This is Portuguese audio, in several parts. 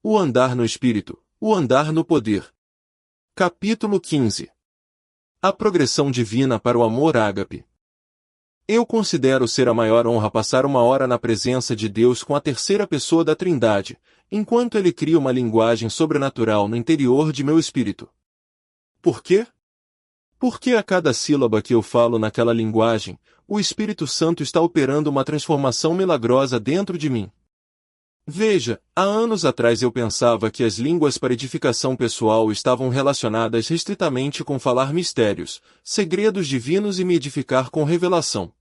O andar no Espírito, o andar no poder. Capítulo 15. A progressão divina para o amor ágape. Eu considero ser a maior honra passar uma hora na presença de Deus com a terceira pessoa da Trindade, enquanto Ele cria uma linguagem sobrenatural no interior de meu espírito. Por quê? Porque a cada sílaba que eu falo naquela linguagem, o Espírito Santo está operando uma transformação milagrosa dentro de mim. Veja, há anos atrás eu pensava que as línguas para edificação pessoal estavam relacionadas restritamente com falar mistérios, segredos divinos e me edificar com revelação.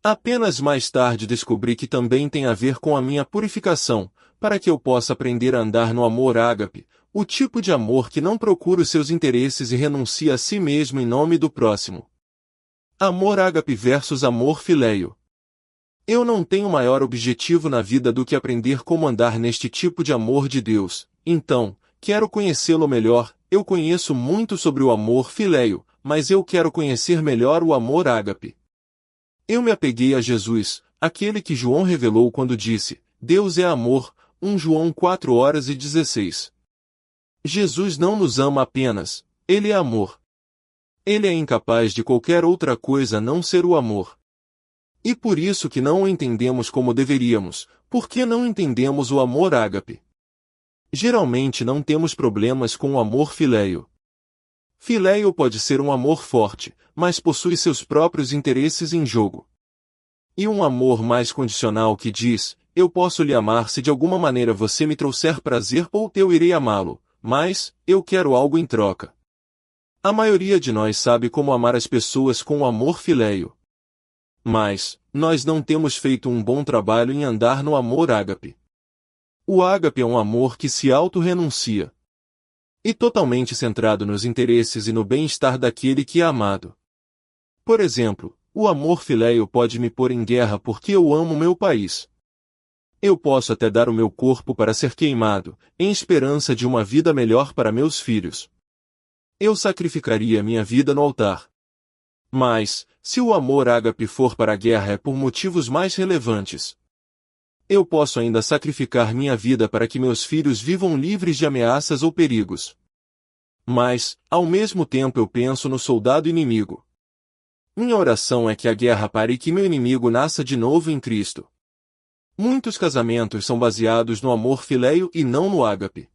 Apenas mais tarde descobri que também tem a ver com a minha purificação, para que eu possa aprender a andar no amor ágape, o tipo de amor que não procura os seus interesses e renuncia a si mesmo em nome do próximo. Amor ágape versus amor filéio. Eu não tenho maior objetivo na vida do que aprender como andar neste tipo de amor de Deus, então, quero conhecê-lo melhor. Eu conheço muito sobre o amor filéio, mas eu quero conhecer melhor o amor ágape. Eu me apeguei a Jesus, aquele que João revelou quando disse, Deus é amor, 1 João 4:16. Jesus não nos ama apenas, Ele é amor. Ele é incapaz de qualquer outra coisa a não ser o amor. E por isso que não o entendemos como deveríamos, porque não entendemos o amor ágape. Geralmente não temos problemas com o amor filéio. Filéio pode ser um amor forte, mas possui seus próprios interesses em jogo. E um amor mais condicional que diz, eu posso lhe amar se de alguma maneira você me trouxer prazer ou eu irei amá-lo, mas, eu quero algo em troca. A maioria de nós sabe como amar as pessoas com o amor filéio. Mas, nós não temos feito um bom trabalho em andar no amor ágape. O ágape é um amor que se auto-renuncia. E totalmente centrado nos interesses e no bem-estar daquele que é amado. Por exemplo, o amor filéio pode me pôr em guerra porque eu amo meu país. Eu posso até dar o meu corpo para ser queimado, em esperança de uma vida melhor para meus filhos. Eu sacrificaria minha vida no altar. Mas, se o amor ágape for para a guerra é por motivos mais relevantes. Eu posso ainda sacrificar minha vida para que meus filhos vivam livres de ameaças ou perigos. Mas, ao mesmo tempo eu penso no soldado inimigo. Minha oração é que a guerra pare e que meu inimigo nasça de novo em Cristo. Muitos casamentos são baseados no amor filéio e não no ágape.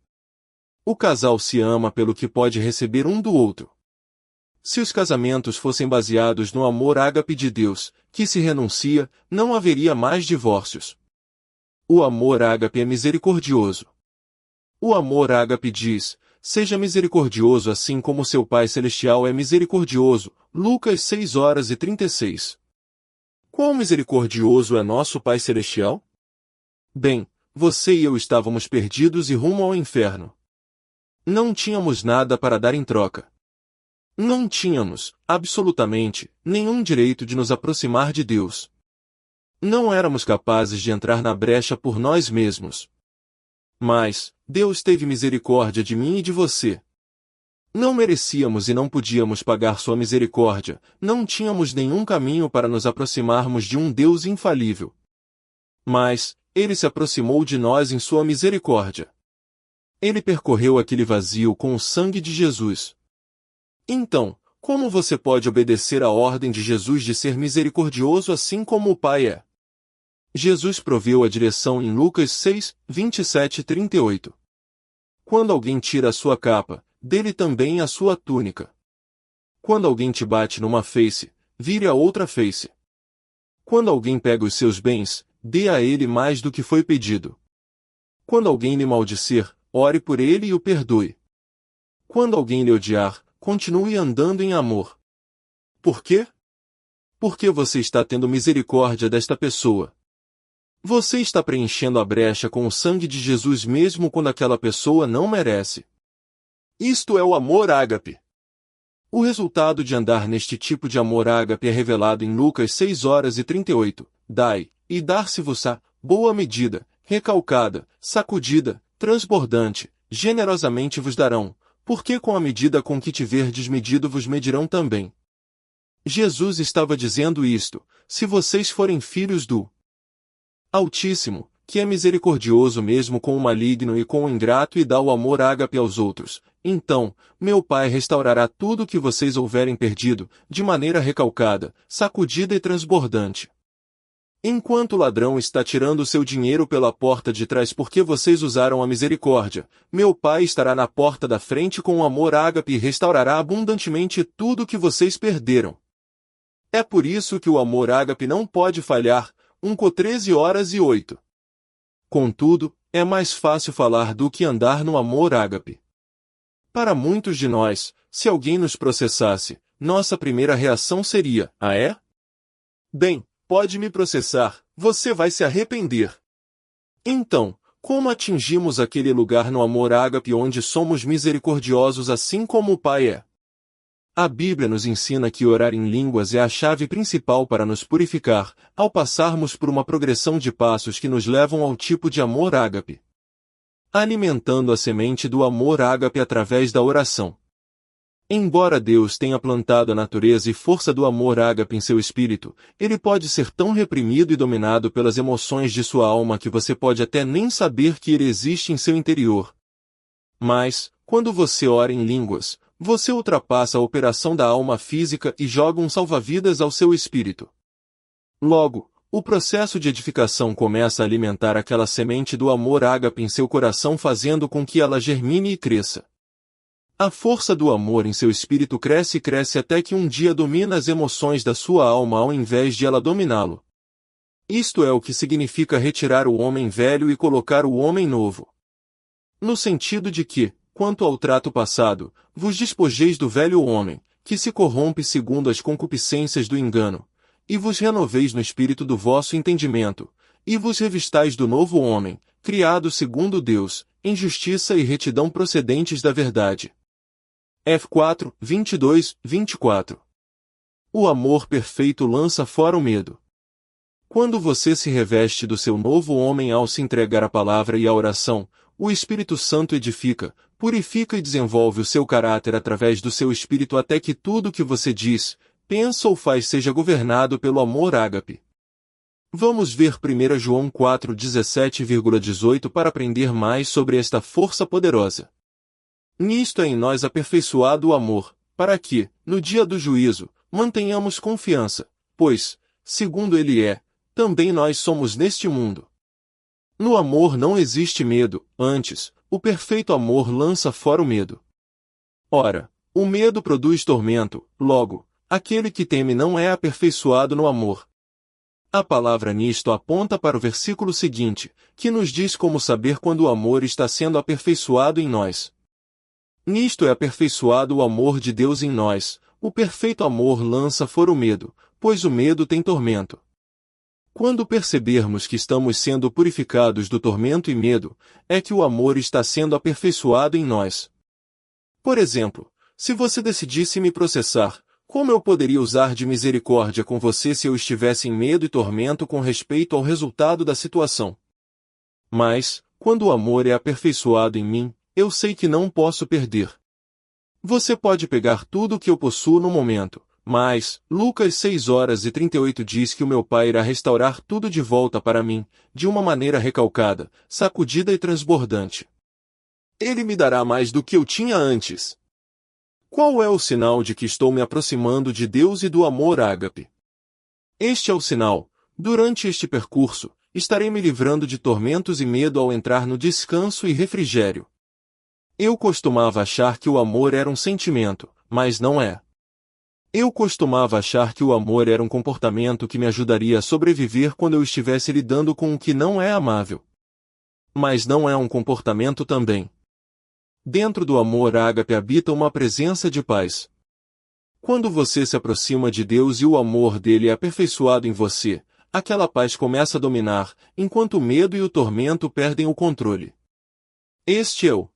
O casal se ama pelo que pode receber um do outro. Se os casamentos fossem baseados no amor ágape de Deus, que se renuncia, não haveria mais divórcios. O amor ágape é misericordioso. O amor ágape diz, seja misericordioso assim como seu Pai Celestial é misericordioso, Lucas 6:36. Quão misericordioso é nosso Pai Celestial? Bem, você e eu estávamos perdidos e rumo ao inferno. Não tínhamos nada para dar em troca. Não tínhamos, absolutamente, nenhum direito de nos aproximar de Deus. Não éramos capazes de entrar na brecha por nós mesmos. Mas, Deus teve misericórdia de mim e de você. Não merecíamos e não podíamos pagar sua misericórdia, não tínhamos nenhum caminho para nos aproximarmos de um Deus infalível. Mas, Ele se aproximou de nós em sua misericórdia. Ele percorreu aquele vazio com o sangue de Jesus. Então, como você pode obedecer à ordem de Jesus de ser misericordioso assim como o Pai é? Jesus proveu a direção em Lucas 6:27-38. Quando alguém tira a sua capa, dele também a sua túnica. Quando alguém te bate numa face, vire a outra face. Quando alguém pega os seus bens, dê a ele mais do que foi pedido. Quando alguém lhe maldizer, ore por ele e o perdoe. Quando alguém lhe odiar, continue andando em amor. Por quê? Porque você está tendo misericórdia desta pessoa. Você está preenchendo a brecha com o sangue de Jesus mesmo quando aquela pessoa não merece. Isto é o amor ágape. O resultado de andar neste tipo de amor ágape é revelado em Lucas 6:38. Dai, e dar-se-vos-á, boa medida, recalcada, sacudida, transbordante, generosamente vos darão, porque com a medida com que tiverdes medido vos medirão também. Jesus estava dizendo isto, se vocês forem filhos do Altíssimo, que é misericordioso mesmo com o maligno e com o ingrato e dá o amor ágape aos outros, então, meu Pai restaurará tudo o que vocês houverem perdido, de maneira recalcada, sacudida e transbordante. Enquanto o ladrão está tirando seu dinheiro pela porta de trás porque vocês usaram a misericórdia, meu Pai estará na porta da frente com o amor ágape e restaurará abundantemente tudo o que vocês perderam. É por isso que o amor ágape não pode falhar. 1:13:08. Contudo, é mais fácil falar do que andar no amor ágape. Para muitos de nós, se alguém nos processasse, nossa primeira reação seria: ah é? Bem, pode me processar, você vai se arrepender. Então, como atingimos aquele lugar no amor ágape onde somos misericordiosos assim como o Pai é? A Bíblia nos ensina que orar em línguas é a chave principal para nos purificar, ao passarmos por uma progressão de passos que nos levam ao tipo de amor ágape. Alimentando a semente do amor ágape através da oração. Embora Deus tenha plantado a natureza e força do amor ágape em seu espírito, ele pode ser tão reprimido e dominado pelas emoções de sua alma que você pode até nem saber que ele existe em seu interior. Mas, quando você ora em línguas, você ultrapassa a operação da alma física e joga um salva-vidas ao seu espírito. Logo, o processo de edificação começa a alimentar aquela semente do amor ágape em seu coração, fazendo com que ela germine e cresça. A força do amor em seu espírito cresce e cresce até que um dia domina as emoções da sua alma ao invés de ela dominá-lo. Isto é o que significa retirar o homem velho e colocar o homem novo. No sentido de que, quanto ao trato passado, vos despojeis do velho homem, que se corrompe segundo as concupiscências do engano, e vos renoveis no espírito do vosso entendimento, e vos revistais do novo homem, criado segundo Deus, em justiça e retidão procedentes da verdade. F4, 22, 24. O amor perfeito lança fora o medo. Quando você se reveste do seu novo homem ao se entregar à palavra e à oração, o Espírito Santo edifica, purifica e desenvolve o seu caráter através do seu espírito até que tudo o que você diz, pensa ou faz seja governado pelo amor ágape. Vamos ver 1 João 4, 17,18 para aprender mais sobre esta força poderosa. Nisto é em nós aperfeiçoado o amor, para que, no dia do juízo, mantenhamos confiança, pois, segundo ele é, também nós somos neste mundo. No amor não existe medo, antes, o perfeito amor lança fora o medo. Ora, o medo produz tormento, logo, aquele que teme não é aperfeiçoado no amor. A palavra nisto aponta para o versículo seguinte, que nos diz como saber quando o amor está sendo aperfeiçoado em nós. Nisto é aperfeiçoado o amor de Deus em nós, o perfeito amor lança fora o medo, pois o medo tem tormento. Quando percebermos que estamos sendo purificados do tormento e medo, é que o amor está sendo aperfeiçoado em nós. Por exemplo, se você decidisse me processar, como eu poderia usar de misericórdia com você se eu estivesse em medo e tormento com respeito ao resultado da situação? Mas, quando o amor é aperfeiçoado em mim, eu sei que não posso perder. Você pode pegar tudo o que eu possuo no momento, mas, Lucas 6:38 diz que o meu Pai irá restaurar tudo de volta para mim, de uma maneira recalcada, sacudida e transbordante. Ele me dará mais do que eu tinha antes. Qual é o sinal de que estou me aproximando de Deus e do amor ágape? Este é o sinal. Durante este percurso, estarei me livrando de tormentos e medo ao entrar no descanso e refrigério. Eu costumava achar que o amor era um sentimento, mas não é. Eu costumava achar que o amor era um comportamento que me ajudaria a sobreviver quando eu estivesse lidando com o que não é amável. Mas não é um comportamento também. Dentro do amor ágape habita uma presença de paz. Quando você se aproxima de Deus e o amor dele é aperfeiçoado em você, aquela paz começa a dominar, enquanto o medo e o tormento perdem o controle. Este é o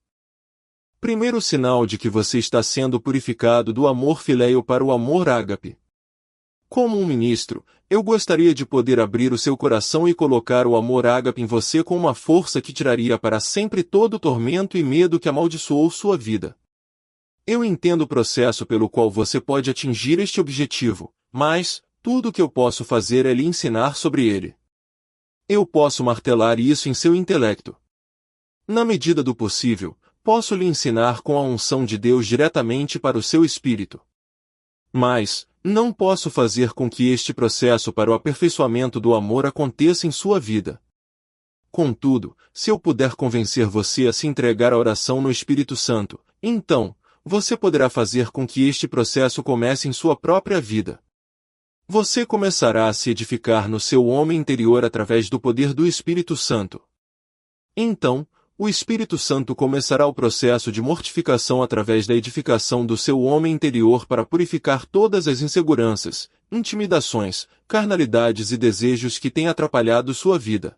primeiro sinal de que você está sendo purificado do amor filéu para o amor ágape. Como um ministro, eu gostaria de poder abrir o seu coração e colocar o amor ágape em você com uma força que tiraria para sempre todo o tormento e medo que amaldiçoou sua vida. Eu entendo o processo pelo qual você pode atingir este objetivo, mas tudo o que eu posso fazer é lhe ensinar sobre ele. Eu posso martelar isso em seu intelecto. Na medida do possível, posso lhe ensinar com a unção de Deus diretamente para o seu espírito. Mas, não posso fazer com que este processo para o aperfeiçoamento do amor aconteça em sua vida. Contudo, se eu puder convencer você a se entregar à oração no Espírito Santo, então, você poderá fazer com que este processo comece em sua própria vida. Você começará a se edificar no seu homem interior através do poder do Espírito Santo. Então, o Espírito Santo começará o processo de mortificação através da edificação do seu homem interior para purificar todas as inseguranças, intimidações, carnalidades e desejos que têm atrapalhado sua vida.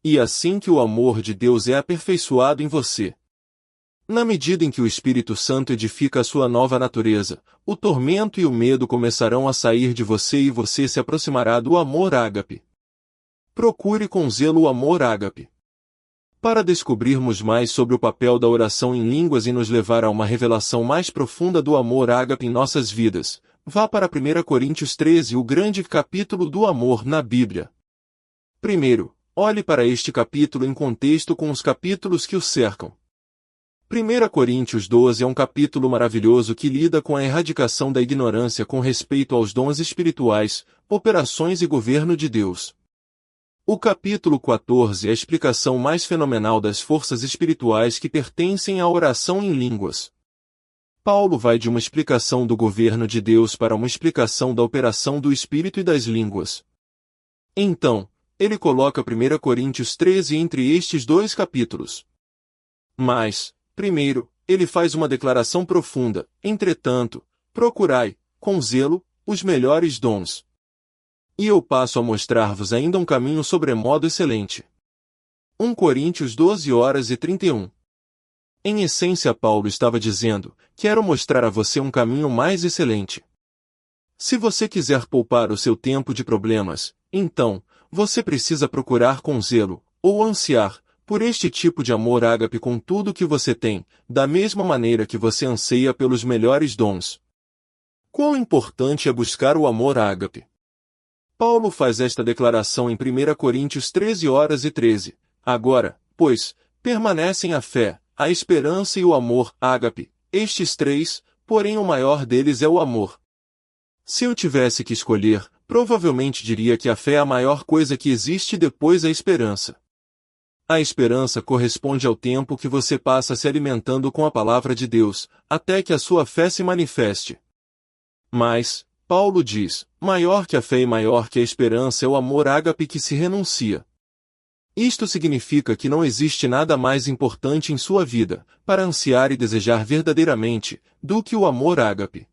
E assim que o amor de Deus é aperfeiçoado em você. Na medida em que o Espírito Santo edifica a sua nova natureza, o tormento e o medo começarão a sair de você e você se aproximará do amor ágape. Procure com zelo o amor ágape. Para descobrirmos mais sobre o papel da oração em línguas e nos levar a uma revelação mais profunda do amor ágape em nossas vidas, vá para 1 Coríntios 13, o grande capítulo do amor na Bíblia. Primeiro, olhe para este capítulo em contexto com os capítulos que o cercam. 1 Coríntios 12 é um capítulo maravilhoso que lida com a erradicação da ignorância com respeito aos dons espirituais, operações e governo de Deus. O capítulo 14 é a explicação mais fenomenal das forças espirituais que pertencem à oração em línguas. Paulo vai de uma explicação do governo de Deus para uma explicação da operação do Espírito e das línguas. Então, ele coloca 1 Coríntios 13 entre estes dois capítulos. Mas, primeiro, ele faz uma declaração profunda: entretanto, procurai, com zelo, os melhores dons. E eu passo a mostrar-vos ainda um caminho sobremodo excelente. 1 Coríntios 12:31. Em essência, Paulo estava dizendo: quero mostrar a você um caminho mais excelente. Se você quiser poupar o seu tempo de problemas, então, você precisa procurar com zelo, ou ansiar, por este tipo de amor ágape com tudo que você tem, da mesma maneira que você anseia pelos melhores dons. Quão importante é buscar o amor ágape! Paulo faz esta declaração em 1 Coríntios 13:13. Agora, pois, permanecem a fé, a esperança e o amor ágape, estes três, porém o maior deles é o amor. Se eu tivesse que escolher, provavelmente diria que a fé é a maior coisa que existe depois da esperança. A esperança corresponde ao tempo que você passa se alimentando com a palavra de Deus, até que a sua fé se manifeste. Mas, Paulo diz, maior que a fé e maior que a esperança é o amor ágape que se renuncia. Isto significa que não existe nada mais importante em sua vida, para ansiar e desejar verdadeiramente, do que o amor ágape.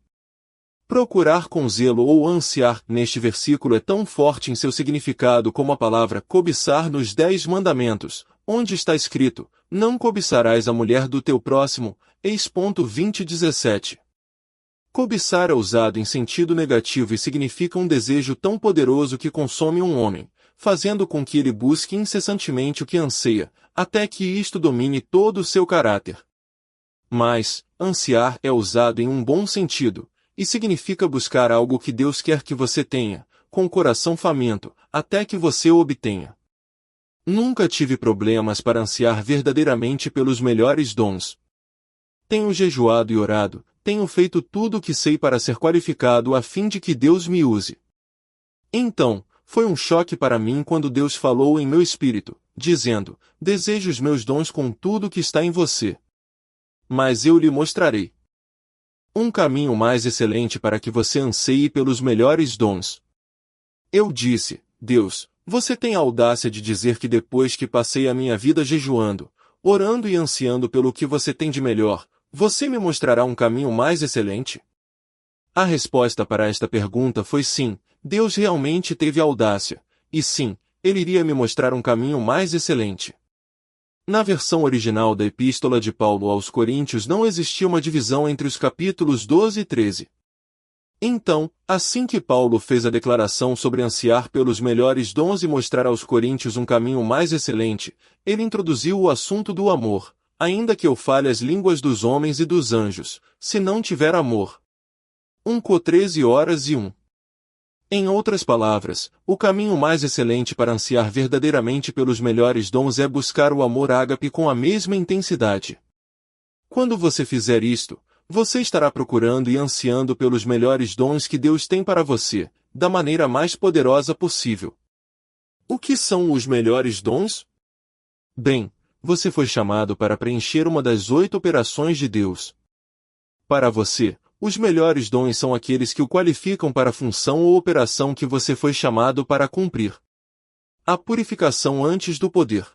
Procurar com zelo ou ansiar, neste versículo é tão forte em seu significado como a palavra cobiçar nos 10 mandamentos, onde está escrito, não cobiçarás a mulher do teu próximo, ex. 20:17. Cobiçar é usado em sentido negativo e significa um desejo tão poderoso que consome um homem, fazendo com que ele busque incessantemente o que anseia, até que isto domine todo o seu caráter. Mas, ansiar é usado em um bom sentido, e significa buscar algo que Deus quer que você tenha, com o coração faminto, até que você o obtenha. Nunca tive problemas para ansiar verdadeiramente pelos melhores dons. Tenho jejuado e orado, tenho feito tudo o que sei para ser qualificado a fim de que Deus me use. Então, foi um choque para mim quando Deus falou em meu espírito, dizendo, desejo os meus dons com tudo o que está em você. Mas eu lhe mostrarei um caminho mais excelente para que você anseie pelos melhores dons. Eu disse, Deus, você tem a audácia de dizer que depois que passei a minha vida jejuando, orando e ansiando pelo que você tem de melhor, você me mostrará um caminho mais excelente? A resposta para esta pergunta foi sim, Deus realmente teve audácia, e sim, Ele iria me mostrar um caminho mais excelente. Na versão original da Epístola de Paulo aos Coríntios não existia uma divisão entre os capítulos 12 e 13. Então, assim que Paulo fez a declaração sobre ansiar pelos melhores dons e mostrar aos coríntios um caminho mais excelente, ele introduziu o assunto do amor, ainda que eu fale as línguas dos homens e dos anjos, se não tiver amor. 1 Cor 13:1. Em outras palavras, o caminho mais excelente para ansiar verdadeiramente pelos melhores dons é buscar o amor ágape com a mesma intensidade. Quando você fizer isto, você estará procurando e ansiando pelos melhores dons que Deus tem para você, da maneira mais poderosa possível. O que são os melhores dons? Bem, você foi chamado para preencher uma das 8 operações de Deus. Para você, os melhores dons são aqueles que o qualificam para a função ou operação que você foi chamado para cumprir. A purificação antes do poder.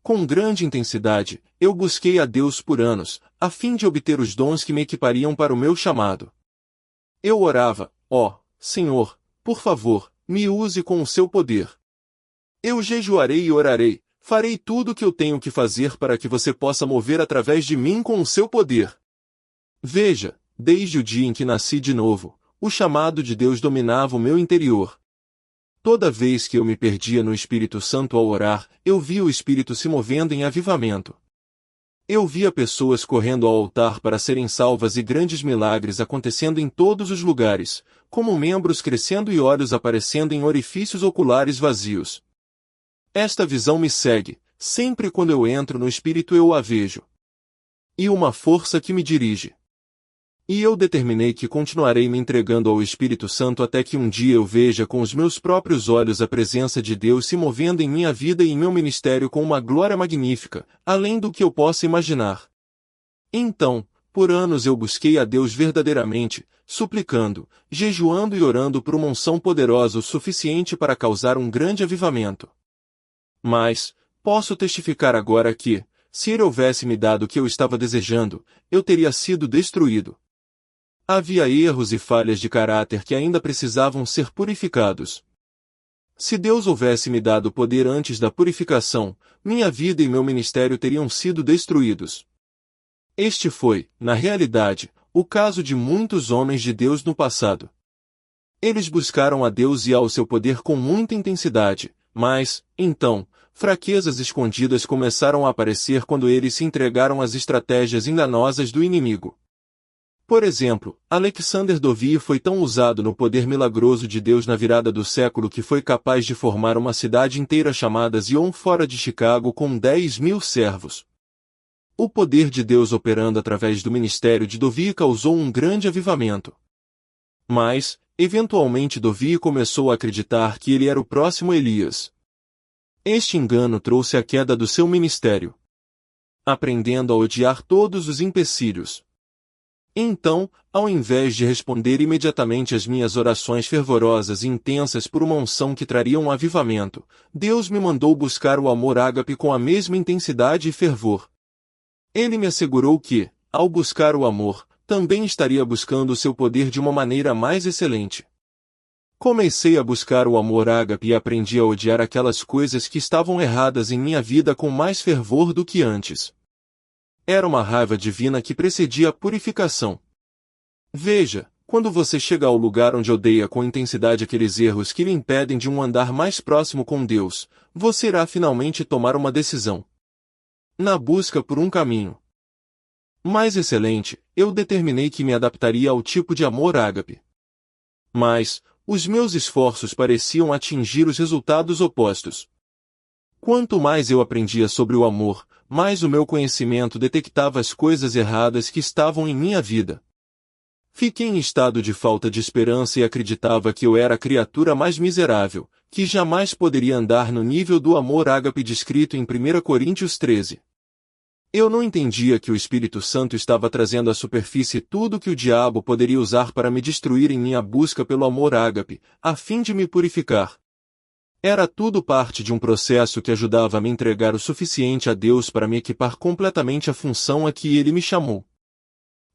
Com grande intensidade, eu busquei a Deus por anos, a fim de obter os dons que me equipariam para o meu chamado. Eu orava, ó, Senhor, por favor, me use com o seu poder. Eu jejuarei e orarei, farei tudo o que eu tenho que fazer para que você possa mover através de mim com o seu poder. Veja, desde o dia em que nasci de novo, o chamado de Deus dominava o meu interior. Toda vez que eu me perdia no Espírito Santo ao orar, eu via o Espírito se movendo em avivamento. Eu via pessoas correndo ao altar para serem salvas e grandes milagres acontecendo em todos os lugares, como membros crescendo e olhos aparecendo em orifícios oculares vazios. Esta visão me segue, sempre quando eu entro no Espírito eu a vejo. E uma força que me dirige. E eu determinei que continuarei me entregando ao Espírito Santo até que um dia eu veja com os meus próprios olhos a presença de Deus se movendo em minha vida e em meu ministério com uma glória magnífica, além do que eu possa imaginar. Então, por anos eu busquei a Deus verdadeiramente, suplicando, jejuando e orando por uma unção poderosa o suficiente para causar um grande avivamento. Mas, posso testificar agora que, se Ele houvesse me dado o que eu estava desejando, eu teria sido destruído. Havia erros e falhas de caráter que ainda precisavam ser purificados. Se Deus houvesse me dado poder antes da purificação, minha vida e meu ministério teriam sido destruídos. Este foi, na realidade, o caso de muitos homens de Deus no passado. Eles buscaram a Deus e ao seu poder com muita intensidade, mas, então, fraquezas escondidas começaram a aparecer quando eles se entregaram às estratégias enganosas do inimigo. Por exemplo, Alexander Dowie foi tão usado no poder milagroso de Deus na virada do século que foi capaz de formar uma cidade inteira chamada Zion fora de Chicago com 10.000 servos. O poder de Deus operando através do ministério de Dowie causou um grande avivamento. Mas, eventualmente Dowie começou a acreditar que ele era o próximo Elias. Este engano trouxe a queda do seu ministério. Aprendendo a odiar todos os empecilhos. Então, ao invés de responder imediatamente às minhas orações fervorosas e intensas por uma unção que traria um avivamento, Deus me mandou buscar o amor ágape com a mesma intensidade e fervor. Ele me assegurou que, ao buscar o amor, também estaria buscando o seu poder de uma maneira mais excelente. Comecei a buscar o amor ágape e aprendi a odiar aquelas coisas que estavam erradas em minha vida com mais fervor do que antes. Era uma raiva divina que precedia a purificação. Veja, quando você chega ao lugar onde odeia com intensidade aqueles erros que lhe impedem de um andar mais próximo com Deus, você irá finalmente tomar uma decisão. Na busca por um caminho mais excelente, eu determinei que me adaptaria ao tipo de amor ágape. Mas, os meus esforços pareciam atingir os resultados opostos. Quanto mais eu aprendia sobre o amor, mais o meu conhecimento detectava as coisas erradas que estavam em minha vida. Fiquei em estado de falta de esperança e acreditava que eu era a criatura mais miserável, que jamais poderia andar no nível do amor ágape descrito em 1 Coríntios 13. Eu não entendia que o Espírito Santo estava trazendo à superfície tudo que o diabo poderia usar para me destruir em minha busca pelo amor ágape, a fim de me purificar. Era tudo parte de um processo que ajudava a me entregar o suficiente a Deus para me equipar completamente à função a que Ele me chamou.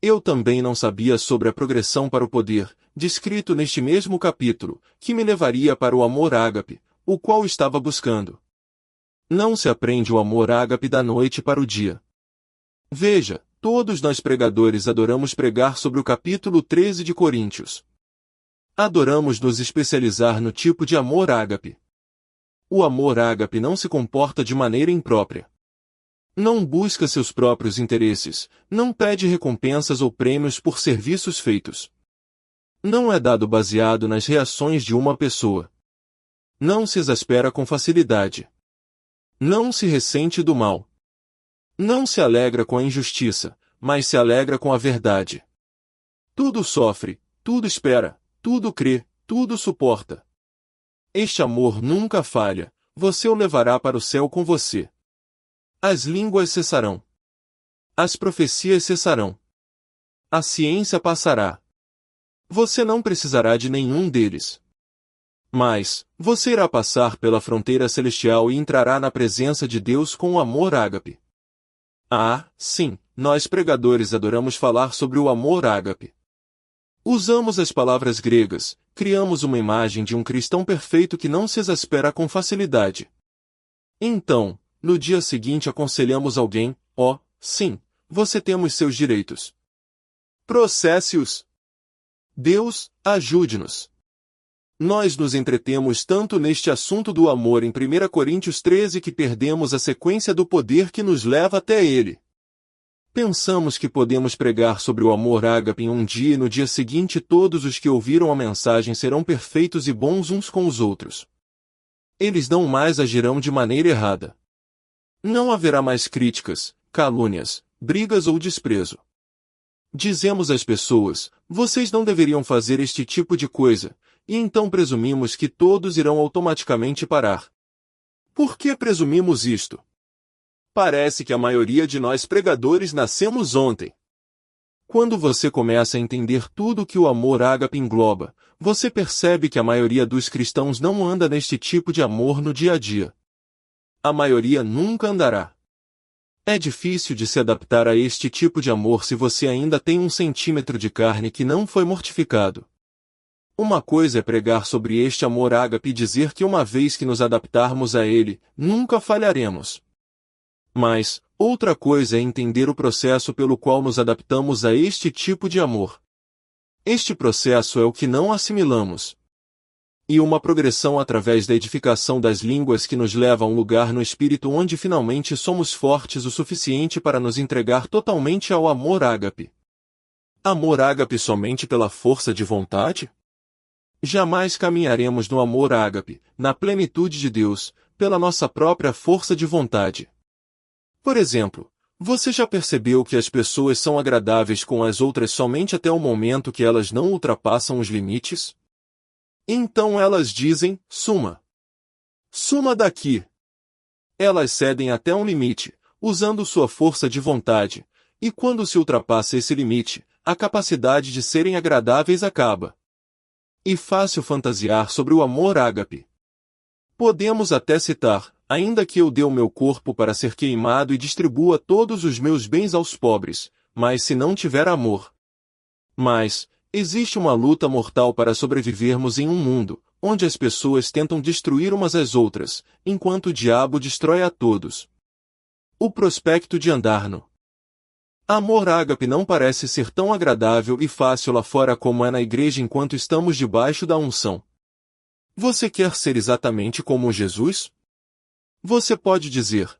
Eu também não sabia sobre a progressão para o poder, descrito neste mesmo capítulo, que me levaria para o amor ágape, o qual estava buscando. Não se aprende o amor ágape da noite para o dia. Veja, todos nós pregadores adoramos pregar sobre o capítulo 13 de Coríntios. Adoramos nos especializar no tipo de amor ágape. O amor ágape não se comporta de maneira imprópria. Não busca seus próprios interesses, não pede recompensas ou prêmios por serviços feitos. Não é dado baseado nas reações de uma pessoa. Não se exaspera com facilidade. Não se ressente do mal. Não se alegra com a injustiça, mas se alegra com a verdade. Tudo sofre, tudo espera, tudo crê, tudo suporta. Este amor nunca falha, você o levará para o céu com você. As línguas cessarão. As profecias cessarão. A ciência passará. Você não precisará de nenhum deles. Mas, você irá passar pela fronteira celestial e entrará na presença de Deus com o amor ágape. Ah, sim, nós pregadores adoramos falar sobre o amor ágape. Usamos as palavras gregas, criamos uma imagem de um cristão perfeito que não se exaspera com facilidade. Então, no dia seguinte aconselhamos alguém, sim, você temos seus direitos. Processe-os. Deus, ajude-nos. Nós nos entretemos tanto neste assunto do amor em 1 Coríntios 13 que perdemos a sequência do poder que nos leva até ele. Pensamos que podemos pregar sobre o amor ágape em um dia e no dia seguinte todos os que ouviram a mensagem serão perfeitos e bons uns com os outros. Eles não mais agirão de maneira errada. Não haverá mais críticas, calúnias, brigas ou desprezo. Dizemos às pessoas, vocês não deveriam fazer este tipo de coisa, e então presumimos que todos irão automaticamente parar. Por que presumimos isto? Parece que a maioria de nós pregadores nascemos ontem. Quando você começa a entender tudo que o amor ágape engloba, você percebe que a maioria dos cristãos não anda neste tipo de amor no dia a dia. A maioria nunca andará. É difícil de se adaptar a este tipo de amor se você ainda tem 1 centímetro de carne que não foi mortificado. Uma coisa é pregar sobre este amor ágape e dizer que uma vez que nos adaptarmos a ele, nunca falharemos. Mas, outra coisa é entender o processo pelo qual nos adaptamos a este tipo de amor. Este processo é o que não assimilamos. E uma progressão através da edificação das línguas que nos leva a um lugar no espírito onde finalmente somos fortes o suficiente para nos entregar totalmente ao amor ágape. Amor ágape somente pela força de vontade? Jamais caminharemos no amor ágape, na plenitude de Deus, pela nossa própria força de vontade. Por exemplo, você já percebeu que as pessoas são agradáveis com as outras somente até o momento que elas não ultrapassam os limites? Então elas dizem, suma. Suma daqui. Elas cedem até um limite, usando sua força de vontade, e quando se ultrapassa esse limite, a capacidade de serem agradáveis acaba. E fácil fantasiar sobre o amor ágape. Podemos até citar, ainda que eu dê o meu corpo para ser queimado e distribua todos os meus bens aos pobres, mas se não tiver amor. Mas, existe uma luta mortal para sobrevivermos em um mundo, onde as pessoas tentam destruir umas às outras, enquanto o diabo destrói a todos. O prospecto de andar no amor ágape não parece ser tão agradável e fácil lá fora como é na igreja enquanto estamos debaixo da unção. Você quer ser exatamente como Jesus? Você pode dizer,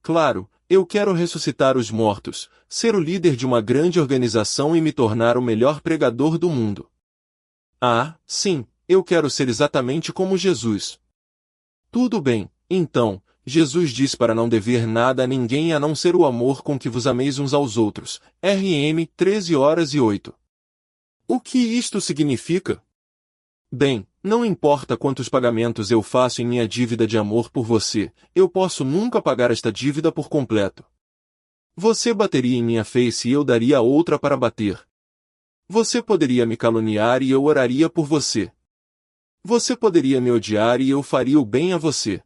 claro, eu quero ressuscitar os mortos, ser o líder de uma grande organização e me tornar o melhor pregador do mundo. Sim, eu quero ser exatamente como Jesus. Tudo bem, então, Jesus diz para não dever nada a ninguém a não ser o amor com que vos ameis uns aos outros. RM 13:08. O que isto significa? Bem, não importa quantos pagamentos eu faço em minha dívida de amor por você, eu posso nunca pagar esta dívida por completo. Você bateria em minha face e eu daria outra para bater. Você poderia me caluniar e eu oraria por você. Você poderia me odiar e eu faria o bem a você.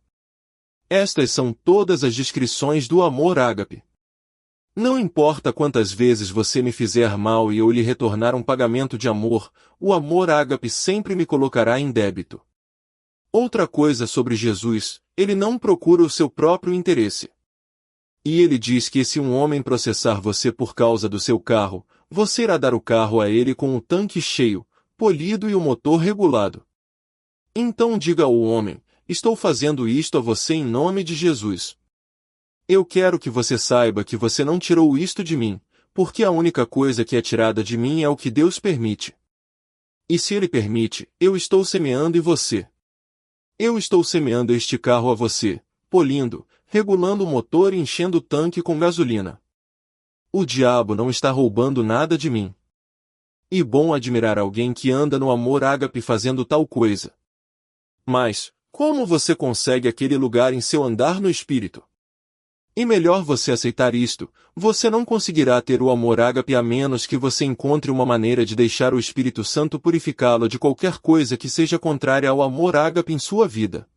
Estas são todas as descrições do amor ágape. Não importa quantas vezes você me fizer mal e eu lhe retornar um pagamento de amor, o amor ágape sempre me colocará em débito. Outra coisa sobre Jesus, ele não procura o seu próprio interesse. E ele diz que se um homem processar você por causa do seu carro, você irá dar o carro a ele com o tanque cheio, polido e o motor regulado. Então diga ao homem, estou fazendo isto a você em nome de Jesus. Eu quero que você saiba que você não tirou isto de mim, porque a única coisa que é tirada de mim é o que Deus permite. E se Ele permite, eu estou semeando em você. Eu estou semeando este carro a você, polindo, regulando o motor e enchendo o tanque com gasolina. O diabo não está roubando nada de mim. E bom admirar alguém que anda no amor ágape fazendo tal coisa. Mas, como você consegue aquele lugar em seu andar no espírito? E melhor você aceitar isto, você não conseguirá ter o amor ágape a menos que você encontre uma maneira de deixar o Espírito Santo purificá-lo de qualquer coisa que seja contrária ao amor ágape em sua vida.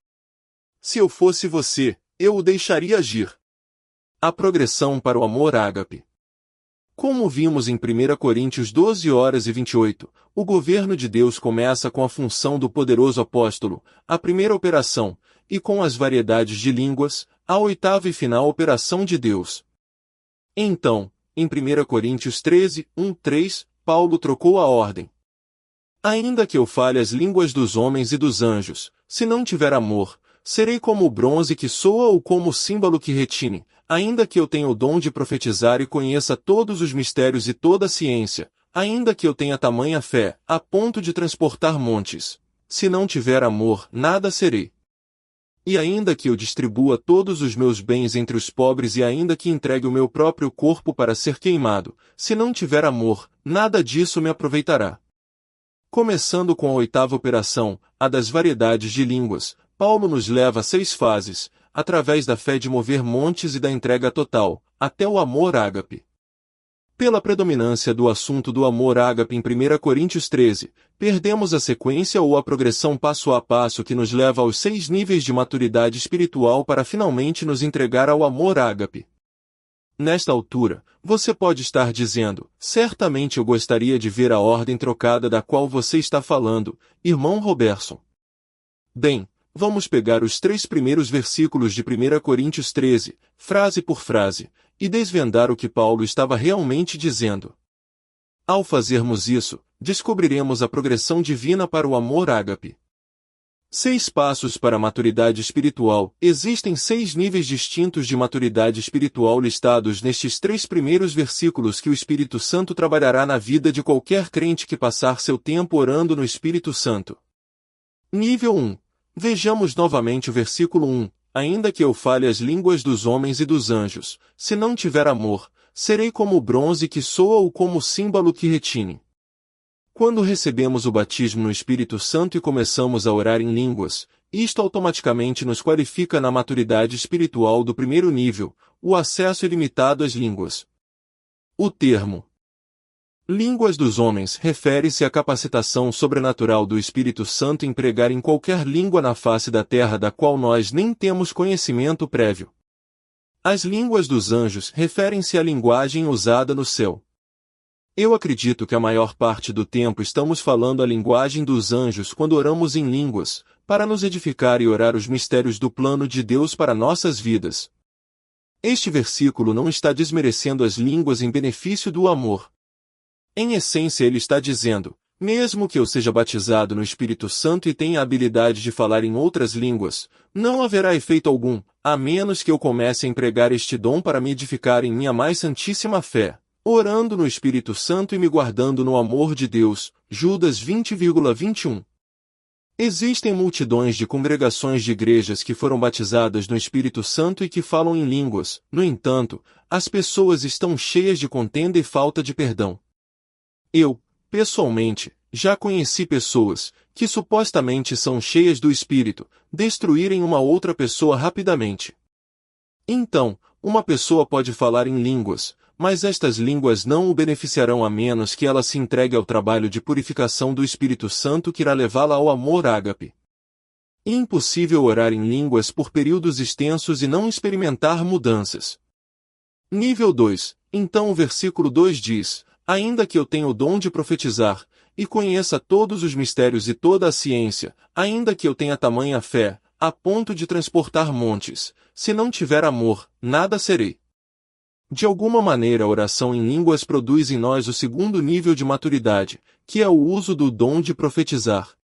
Se eu fosse você, eu o deixaria agir. A progressão para o amor ágape. Como vimos em 1 Coríntios 12:28, o governo de Deus começa com a função do poderoso apóstolo, a primeira operação, e com as variedades de línguas, a oitava e final operação de Deus. Então, em 1 Coríntios 13:3, Paulo trocou a ordem. Ainda que eu fale as línguas dos homens e dos anjos, se não tiver amor, serei como o bronze que soa ou como o símbolo que retine. Ainda que eu tenha o dom de profetizar e conheça todos os mistérios e toda a ciência, ainda que eu tenha tamanha fé, a ponto de transportar montes, se não tiver amor, nada serei. E ainda que eu distribua todos os meus bens entre os pobres e ainda que entregue o meu próprio corpo para ser queimado, se não tiver amor, nada disso me aproveitará. Começando com a oitava operação, a das variedades de línguas, Paulo nos leva a 6 fases, através da fé de mover montes e da entrega total, até o amor ágape. Pela predominância do assunto do amor ágape em 1 Coríntios 13, perdemos a sequência ou a progressão passo a passo que nos leva aos 6 níveis de maturidade espiritual para finalmente nos entregar ao amor ágape. Nesta altura, você pode estar dizendo, certamente eu gostaria de ver a ordem trocada da qual você está falando, irmão Robertson. Bem, vamos pegar os 3 primeiros versículos de 1 Coríntios 13, frase por frase, e desvendar o que Paulo estava realmente dizendo. Ao fazermos isso, descobriremos a progressão divina para o amor ágape. 6 passos para a maturidade espiritual. Existem 6 níveis distintos de maturidade espiritual listados nestes 3 primeiros versículos que o Espírito Santo trabalhará na vida de qualquer crente que passar seu tempo orando no Espírito Santo. Nível 1. Vejamos novamente o versículo 1. Ainda que eu fale as línguas dos homens e dos anjos, se não tiver amor, serei como o bronze que soa ou como o símbolo que retine. Quando recebemos o batismo no Espírito Santo e começamos a orar em línguas, isto automaticamente nos qualifica na maturidade espiritual do primeiro nível, o acesso ilimitado às línguas. O termo línguas dos homens refere-se à capacitação sobrenatural do Espírito Santo em pregar em qualquer língua na face da terra da qual nós nem temos conhecimento prévio. As línguas dos anjos referem-se à linguagem usada no céu. Eu acredito que a maior parte do tempo estamos falando a linguagem dos anjos quando oramos em línguas, para nos edificar e orar os mistérios do plano de Deus para nossas vidas. Este versículo não está desmerecendo as línguas em benefício do amor. Em essência ele está dizendo, mesmo que eu seja batizado no Espírito Santo e tenha a habilidade de falar em outras línguas, não haverá efeito algum, a menos que eu comece a empregar este dom para me edificar em minha mais santíssima fé, orando no Espírito Santo e me guardando no amor de Deus. Judas 20:21. Existem multidões de congregações de igrejas que foram batizadas no Espírito Santo e que falam em línguas, no entanto, as pessoas estão cheias de contenda e falta de perdão. Eu, pessoalmente, já conheci pessoas, que supostamente são cheias do Espírito, destruírem uma outra pessoa rapidamente. Então, uma pessoa pode falar em línguas, mas estas línguas não o beneficiarão a menos que ela se entregue ao trabalho de purificação do Espírito Santo que irá levá-la ao amor ágape. É impossível orar em línguas por períodos extensos e não experimentar mudanças. Nível 2. Então o versículo 2 diz, ainda que eu tenha o dom de profetizar, e conheça todos os mistérios e toda a ciência, ainda que eu tenha tamanha fé, a ponto de transportar montes, se não tiver amor, nada serei. De alguma maneira a oração em línguas produz em nós o segundo nível de maturidade, que é o uso do dom de profetizar.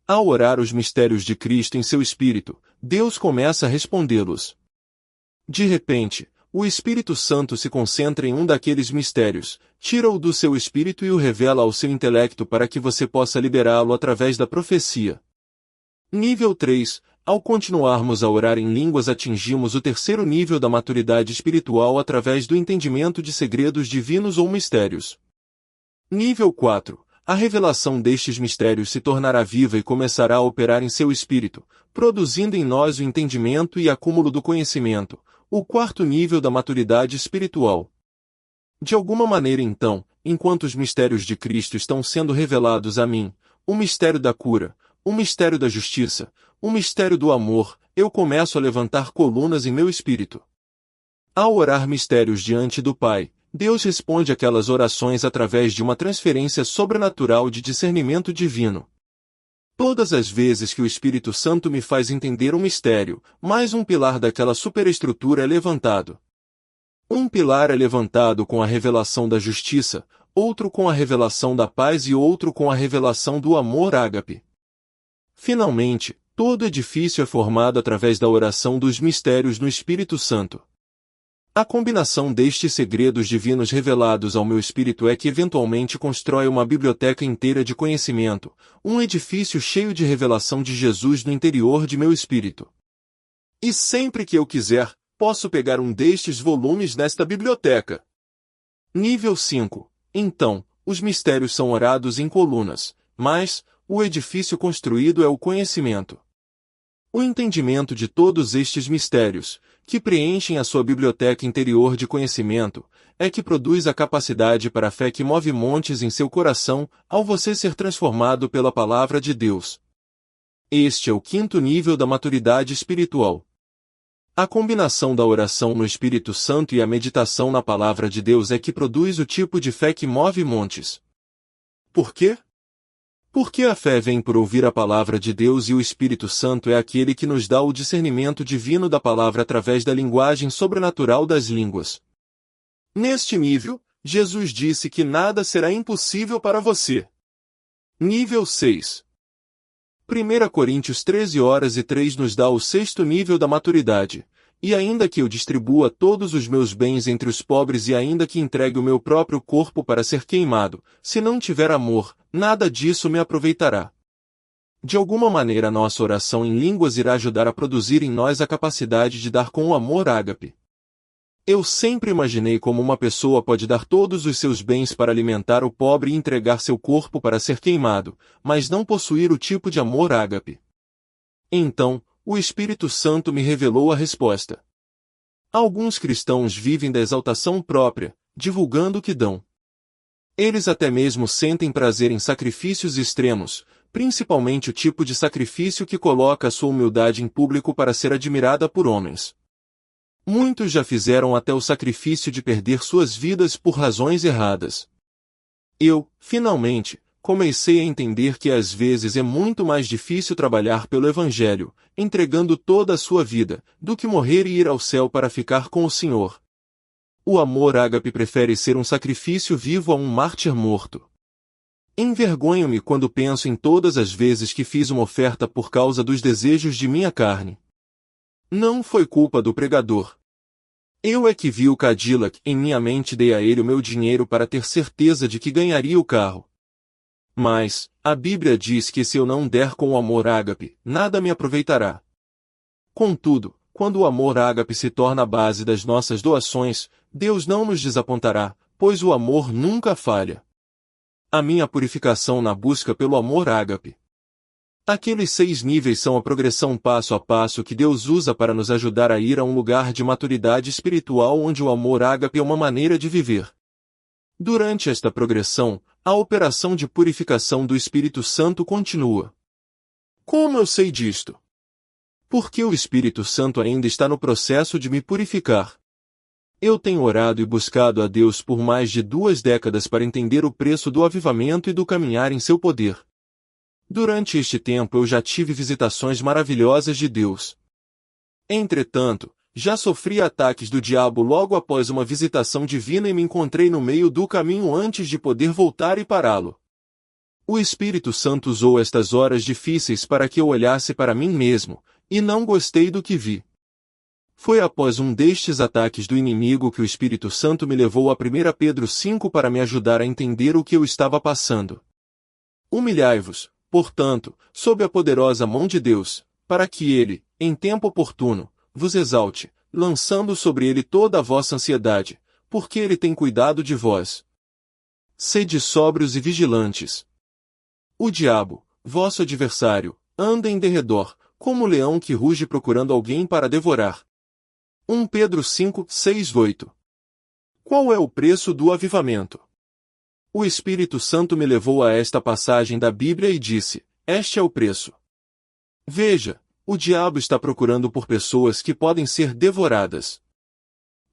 Ao orar os mistérios de Cristo em seu espírito, Deus começa a respondê-los. De repente, o Espírito Santo se concentra em um daqueles mistérios, tira-o do seu espírito e o revela ao seu intelecto para que você possa liberá-lo através da profecia. Nível 3. Ao continuarmos a orar em línguas atingimos o terceiro nível da maturidade espiritual através do entendimento de segredos divinos ou mistérios. Nível 4. A revelação destes mistérios se tornará viva e começará a operar em seu espírito, produzindo em nós o entendimento e acúmulo do conhecimento, o quarto nível da maturidade espiritual. De alguma maneira então, enquanto os mistérios de Cristo estão sendo revelados a mim, o mistério da cura, o mistério da justiça, o mistério do amor, eu começo a levantar colunas em meu espírito. Ao orar mistérios diante do Pai, Deus responde aquelas orações através de uma transferência sobrenatural de discernimento divino. Todas as vezes que o Espírito Santo me faz entender um mistério, mais um pilar daquela superestrutura é levantado. Um pilar é levantado com a revelação da justiça, outro com a revelação da paz e outro com a revelação do amor ágape. Finalmente, todo edifício é formado através da oração dos mistérios no Espírito Santo. A combinação destes segredos divinos revelados ao meu espírito é que eventualmente constrói uma biblioteca inteira de conhecimento, um edifício cheio de revelação de Jesus no interior de meu espírito. E sempre que eu quiser, posso pegar um destes volumes nesta biblioteca. Nível 5. Então, os mistérios são orados em colunas, mas o edifício construído é o conhecimento. O entendimento de todos estes mistérios, que preenchem a sua biblioteca interior de conhecimento, é que produz a capacidade para a fé que move montes em seu coração, ao você ser transformado pela palavra de Deus. Este é o quinto nível da maturidade espiritual. A combinação da oração no Espírito Santo e a meditação na palavra de Deus é que produz o tipo de fé que move montes. Por quê? Porque a fé vem por ouvir a palavra de Deus e o Espírito Santo é aquele que nos dá o discernimento divino da palavra através da linguagem sobrenatural das línguas. Neste nível, Jesus disse que nada será impossível para você. Nível 6. 1 Coríntios 13:3 nos dá o sexto nível da maturidade. E ainda que eu distribua todos os meus bens entre os pobres e ainda que entregue o meu próprio corpo para ser queimado, se não tiver amor, nada disso me aproveitará. De alguma maneira nossa oração em línguas irá ajudar a produzir em nós a capacidade de dar com o amor ágape. Eu sempre imaginei como uma pessoa pode dar todos os seus bens para alimentar o pobre e entregar seu corpo para ser queimado, mas não possuir o tipo de amor ágape. Então, o Espírito Santo me revelou a resposta. Alguns cristãos vivem da exaltação própria, divulgando o que dão. Eles até mesmo sentem prazer em sacrifícios extremos, principalmente o tipo de sacrifício que coloca a sua humildade em público para ser admirada por homens. Muitos já fizeram até o sacrifício de perder suas vidas por razões erradas. Eu, finalmente, comecei a entender que às vezes é muito mais difícil trabalhar pelo Evangelho, entregando toda a sua vida, do que morrer e ir ao céu para ficar com o Senhor. O amor ágape prefere ser um sacrifício vivo a um mártir morto. Envergonho-me quando penso em todas as vezes que fiz uma oferta por causa dos desejos de minha carne. Não foi culpa do pregador. Eu é que vi o Cadillac em minha mente e dei a ele o meu dinheiro para ter certeza de que ganharia o carro. Mas, a Bíblia diz que se eu não der com o amor ágape, nada me aproveitará. Contudo, quando o amor ágape se torna a base das nossas doações, Deus não nos desapontará, pois o amor nunca falha. A minha purificação na busca pelo amor ágape. Aqueles 6 níveis são a progressão passo a passo que Deus usa para nos ajudar a ir a um lugar de maturidade espiritual onde o amor ágape é uma maneira de viver. Durante esta progressão, a operação de purificação do Espírito Santo continua. Como eu sei disto? Porque o Espírito Santo ainda está no processo de me purificar. Eu tenho orado e buscado a Deus por mais de 2 décadas para entender o preço do avivamento e do caminhar em seu poder. Durante este tempo eu já tive visitações maravilhosas de Deus. Entretanto, já sofri ataques do diabo logo após uma visitação divina e me encontrei no meio do caminho antes de poder voltar e pará-lo. O Espírito Santo usou estas horas difíceis para que eu olhasse para mim mesmo, e não gostei do que vi. Foi após um destes ataques do inimigo que o Espírito Santo me levou a 1 Pedro 5 para me ajudar a entender o que eu estava passando. Humilhai-vos, portanto, sob a poderosa mão de Deus, para que ele, em tempo oportuno, vos exalte, lançando sobre ele toda a vossa ansiedade, porque ele tem cuidado de vós. Sede sóbrios e vigilantes. O diabo, vosso adversário, anda em derredor, como um leão que ruge procurando alguém para devorar. 1 Pedro 5, 6, 8. Qual é o preço do avivamento? O Espírito Santo me levou a esta passagem da Bíblia e disse: este é o preço. Veja, o diabo está procurando por pessoas que podem ser devoradas.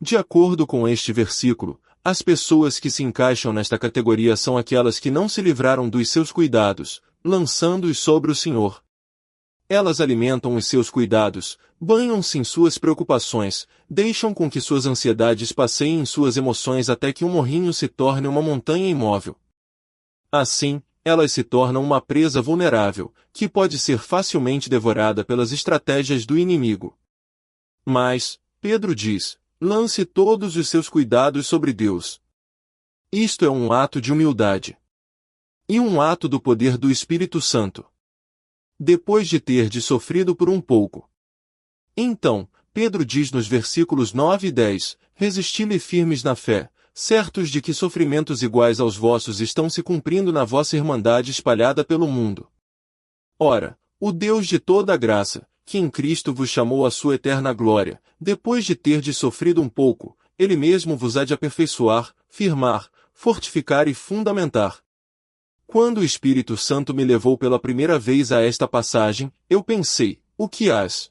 De acordo com este versículo, as pessoas que se encaixam nesta categoria são aquelas que não se livraram dos seus cuidados, lançando-os sobre o Senhor. Elas alimentam os seus cuidados, banham-se em suas preocupações, deixam com que suas ansiedades passeiem em suas emoções até que um morrinho se torne uma montanha imóvel. Assim, elas se tornam uma presa vulnerável, que pode ser facilmente devorada pelas estratégias do inimigo. Mas, Pedro diz, lance todos os seus cuidados sobre Deus. Isto é um ato de humildade. E um ato do poder do Espírito Santo. Depois de ter sofrido por um pouco. Então, Pedro diz nos versículos 9 e 10, resisti-lhe firmes na fé, certos de que sofrimentos iguais aos vossos estão se cumprindo na vossa irmandade espalhada pelo mundo. Ora, o Deus de toda a graça, que em Cristo vos chamou à sua eterna glória, depois de terdes sofrido um pouco, ele mesmo vos há de aperfeiçoar, firmar, fortificar e fundamentar. Quando o Espírito Santo me levou pela primeira vez a esta passagem, eu pensei, o que as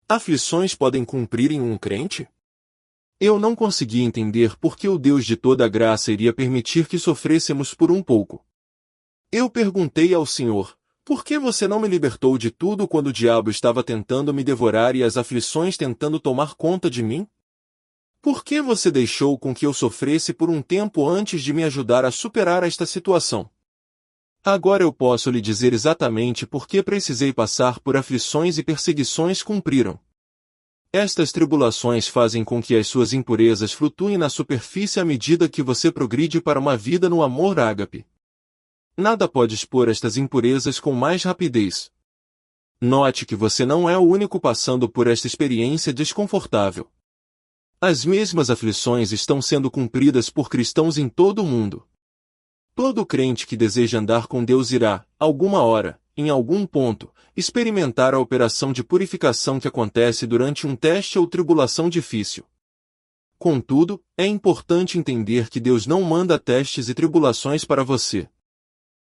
aflições podem cumprir em um crente? Eu não conseguia entender por que o Deus de toda a graça iria permitir que sofrêssemos por um pouco. Eu perguntei ao Senhor, por que você não me libertou de tudo quando o diabo estava tentando me devorar e as aflições tentando tomar conta de mim? Por que você deixou com que eu sofresse por um tempo antes de me ajudar a superar esta situação? Agora eu posso lhe dizer exatamente por que precisei passar por aflições e perseguições cumpriram. Estas tribulações fazem com que as suas impurezas flutuem na superfície à medida que você progride para uma vida no amor ágape. Nada pode expor estas impurezas com mais rapidez. Note que você não é o único passando por esta experiência desconfortável. As mesmas aflições estão sendo cumpridas por cristãos em todo o mundo. Todo crente que deseja andar com Deus irá, alguma hora, em algum ponto, experimentar a operação de purificação que acontece durante um teste ou tribulação difícil. Contudo, é importante entender que Deus não manda testes e tribulações para você.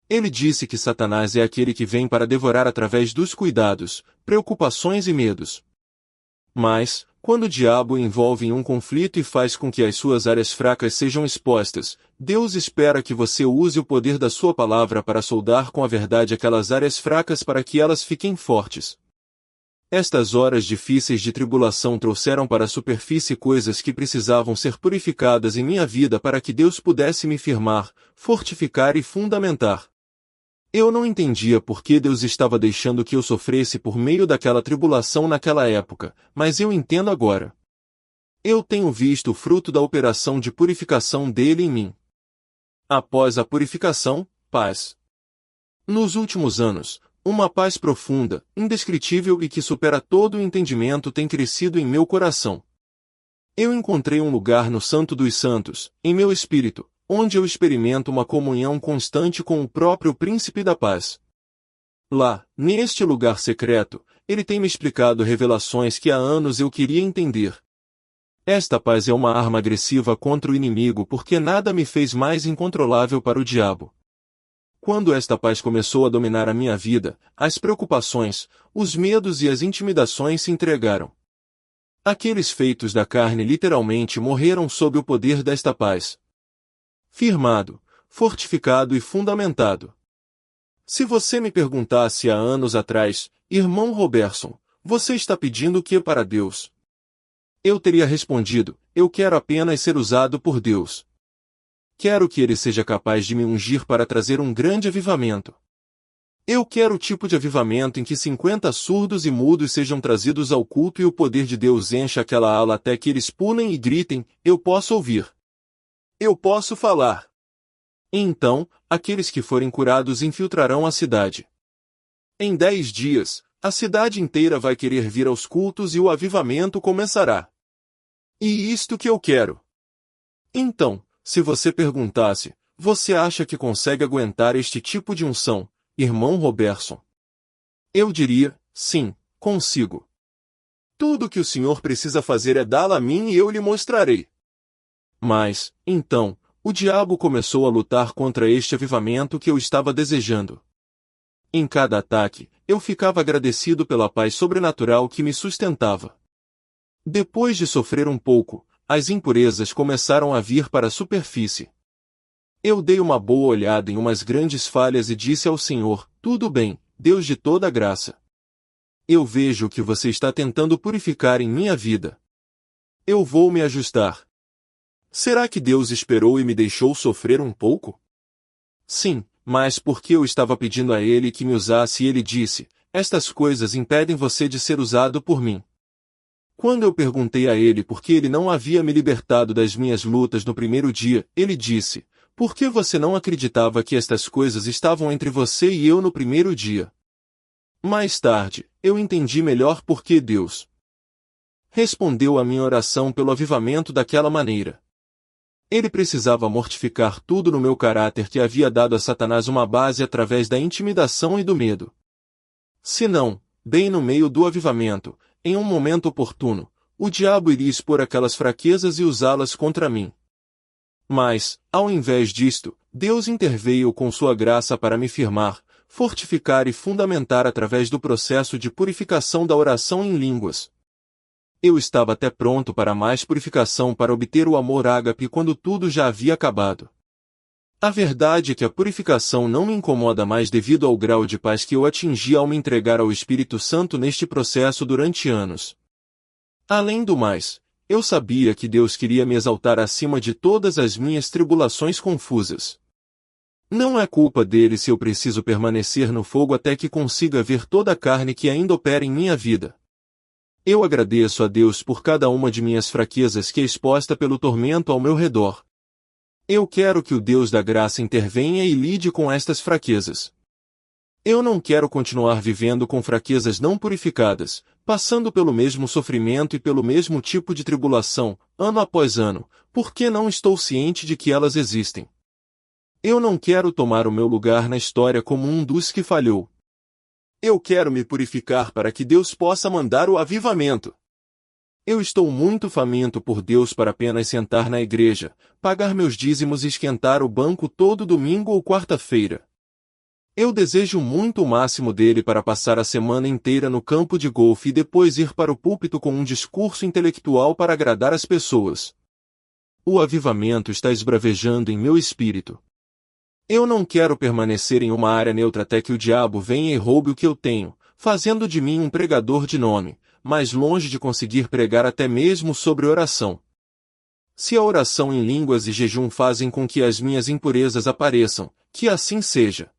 Ele disse que Satanás é aquele que vem para devorar através dos cuidados, preocupações e medos. Mas, quando o diabo envolve em um conflito e faz com que as suas áreas fracas sejam expostas, Deus espera que você use o poder da sua palavra para soldar com a verdade aquelas áreas fracas para que elas fiquem fortes. Estas horas difíceis de tribulação trouxeram para a superfície coisas que precisavam ser purificadas em minha vida para que Deus pudesse me firmar, fortificar e fundamentar. Eu não entendia por que Deus estava deixando que eu sofresse por meio daquela tribulação naquela época, mas eu entendo agora. Eu tenho visto o fruto da operação de purificação dele em mim. Após a purificação, paz. Nos últimos anos, uma paz profunda, indescritível e que supera todo o entendimento tem crescido em meu coração. Eu encontrei um lugar no Santo dos Santos, em meu espírito, onde eu experimento uma comunhão constante com o próprio Príncipe da Paz. Lá, neste lugar secreto, ele tem me explicado revelações que há anos eu queria entender. Esta paz é uma arma agressiva contra o inimigo porque nada me fez mais incontrolável para o diabo. Quando esta paz começou a dominar a minha vida, as preocupações, os medos e as intimidações se entregaram. Aqueles feitos da carne literalmente morreram sob o poder desta paz. Firmado, fortificado e fundamentado. Se você me perguntasse há anos atrás, irmão Robertson, você está pedindo o que para Deus? Eu teria respondido, eu quero apenas ser usado por Deus. Quero que Ele seja capaz de me ungir para trazer um grande avivamento. Eu quero o tipo de avivamento em que 50 surdos e mudos sejam trazidos ao culto e o poder de Deus encha aquela aula até que eles pulem e gritem: eu posso ouvir. Eu posso falar. E então, aqueles que forem curados infiltrarão a cidade. Em 10 dias, a cidade inteira vai querer vir aos cultos e o avivamento começará. E isto que eu quero. Então, se você perguntasse, você acha que consegue aguentar este tipo de unção, irmão Robertson? Eu diria, sim, consigo. Tudo o que o senhor precisa fazer é dá-la a mim e eu lhe mostrarei. Mas, então, o diabo começou a lutar contra este avivamento que eu estava desejando. Em cada ataque, eu ficava agradecido pela paz sobrenatural que me sustentava. Depois de sofrer um pouco, as impurezas começaram a vir para a superfície. Eu dei uma boa olhada em umas grandes falhas e disse ao Senhor: tudo bem, Deus de toda graça. Eu vejo que você está tentando purificar em minha vida. Eu vou me ajustar. Será que Deus esperou e me deixou sofrer um pouco? Sim, mas porque eu estava pedindo a Ele que me usasse e Ele disse: estas coisas impedem você de ser usado por mim. Quando eu perguntei a Ele por que Ele não havia me libertado das minhas lutas no primeiro dia, Ele disse: por que você não acreditava que estas coisas estavam entre você e eu no primeiro dia? Mais tarde, eu entendi melhor por que Deus respondeu à minha oração pelo avivamento daquela maneira. Ele precisava mortificar tudo no meu caráter que havia dado a Satanás uma base através da intimidação e do medo. Se não, bem no meio do avivamento, em um momento oportuno, o diabo iria expor aquelas fraquezas e usá-las contra mim. Mas, ao invés disto, Deus interveio com sua graça para me firmar, fortificar e fundamentar através do processo de purificação da oração em línguas. Eu estava até pronto para mais purificação para obter o amor ágape quando tudo já havia acabado. A verdade é que a purificação não me incomoda mais devido ao grau de paz que eu atingi ao me entregar ao Espírito Santo neste processo durante anos. Além do mais, eu sabia que Deus queria me exaltar acima de todas as minhas tribulações confusas. Não é culpa dele se eu preciso permanecer no fogo até que consiga ver toda a carne que ainda opera em minha vida. Eu agradeço a Deus por cada uma de minhas fraquezas que é exposta pelo tormento ao meu redor. Eu quero que o Deus da graça intervenha e lide com estas fraquezas. Eu não quero continuar vivendo com fraquezas não purificadas, passando pelo mesmo sofrimento e pelo mesmo tipo de tribulação, ano após ano, porque não estou ciente de que elas existem. Eu não quero tomar o meu lugar na história como um dos que falhou. Eu quero me purificar para que Deus possa mandar o avivamento. Eu estou muito faminto por Deus para apenas sentar na igreja, pagar meus dízimos e esquentar o banco todo domingo ou quarta-feira. Eu desejo muito o máximo dele para passar a semana inteira no campo de golfe e depois ir para o púlpito com um discurso intelectual para agradar as pessoas. O avivamento está esbravejando em meu espírito. Eu não quero permanecer em uma área neutra até que o diabo venha e roube o que eu tenho, fazendo de mim um pregador de nome, mas longe de conseguir pregar até mesmo sobre oração. Se a oração em línguas e jejum fazem com que as minhas impurezas apareçam, que assim seja.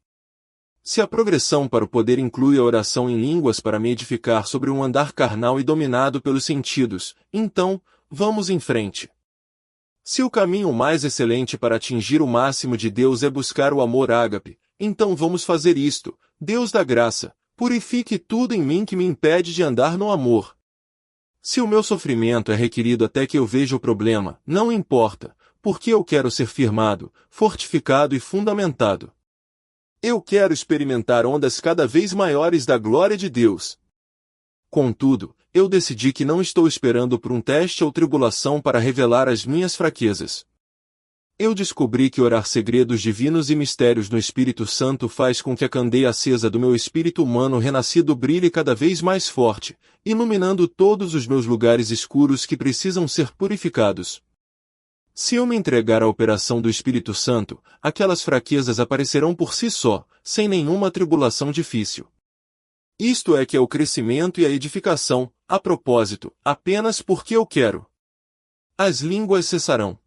Se a progressão para o poder inclui a oração em línguas para me edificar sobre um andar carnal e dominado pelos sentidos, então, vamos em frente. Se o caminho mais excelente para atingir o máximo de Deus é buscar o amor ágape, então vamos fazer isto. Deus da graça, purifique tudo em mim que me impede de andar no amor. Se o meu sofrimento é requerido até que eu veja o problema, não importa, porque eu quero ser firmado, fortificado e fundamentado. Eu quero experimentar ondas cada vez maiores da glória de Deus. Contudo, eu decidi que não estou esperando por um teste ou tribulação para revelar as minhas fraquezas. Eu descobri que orar segredos divinos e mistérios no Espírito Santo faz com que a candeia acesa do meu espírito humano renascido brilhe cada vez mais forte, iluminando todos os meus lugares escuros que precisam ser purificados. Se eu me entregar à operação do Espírito Santo, aquelas fraquezas aparecerão por si só, sem nenhuma tribulação difícil. Isto é que é o crescimento e a edificação, a propósito, apenas porque eu quero. As línguas cessarão.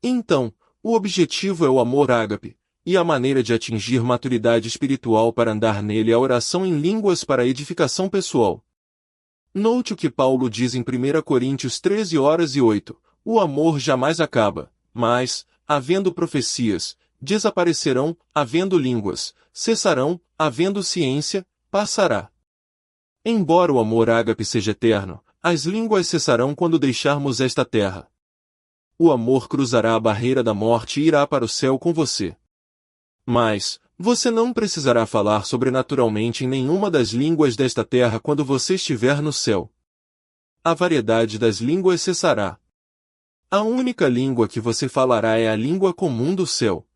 Então, o objetivo é o amor ágape, e a maneira de atingir maturidade espiritual para andar nele é a oração em línguas para a edificação pessoal. Note o que Paulo diz em 1 Coríntios 13:8, o amor jamais acaba, mas, havendo profecias, desaparecerão, havendo línguas, cessarão, havendo ciência, passará. Embora o amor ágape seja eterno, as línguas cessarão quando deixarmos esta terra. O amor cruzará a barreira da morte e irá para o céu com você. Mas, você não precisará falar sobrenaturalmente em nenhuma das línguas desta terra quando você estiver no céu. A variedade das línguas cessará. A única língua que você falará é a língua comum do céu.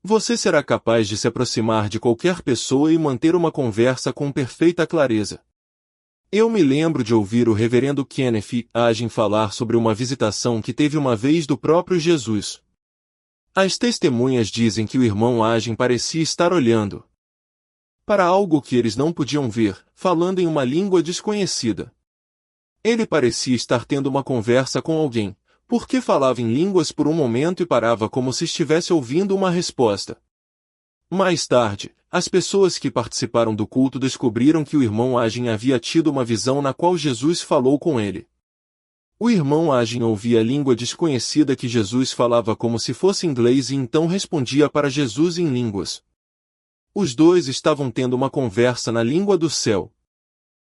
Você será capaz de se aproximar de qualquer pessoa e manter uma conversa com perfeita clareza. Eu me lembro de ouvir o reverendo Kenneth Hagin falar sobre uma visitação que teve uma vez do próprio Jesus. As testemunhas dizem que o irmão Hagin parecia estar olhando para algo que eles não podiam ver, falando em uma língua desconhecida. Ele parecia estar tendo uma conversa com alguém, porque falava em línguas por um momento e parava como se estivesse ouvindo uma resposta. Mais tarde, as pessoas que participaram do culto descobriram que o irmão Hagin havia tido uma visão na qual Jesus falou com ele. O irmão Hagin ouvia a língua desconhecida que Jesus falava como se fosse inglês e então respondia para Jesus em línguas. Os dois estavam tendo uma conversa na língua do céu.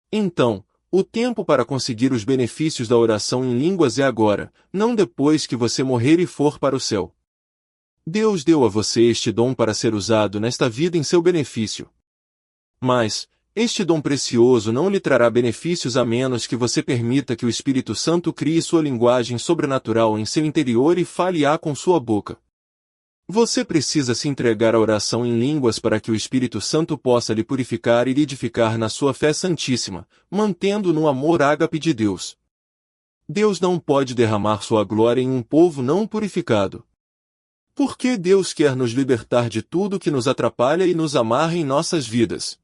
Então, o tempo para conseguir os benefícios da oração em línguas é agora, não depois que você morrer e for para o céu. Deus deu a você este dom para ser usado nesta vida em seu benefício. Mas, este dom precioso não lhe trará benefícios a menos que você permita que o Espírito Santo crie sua linguagem sobrenatural em seu interior e fale-a com sua boca. Você precisa se entregar à oração em línguas para que o Espírito Santo possa lhe purificar e lhe edificar na sua fé santíssima, mantendo no amor ágape de Deus. Deus não pode derramar sua glória em um povo não purificado. Porque Deus quer nos libertar de tudo que nos atrapalha e nos amarra em nossas vidas.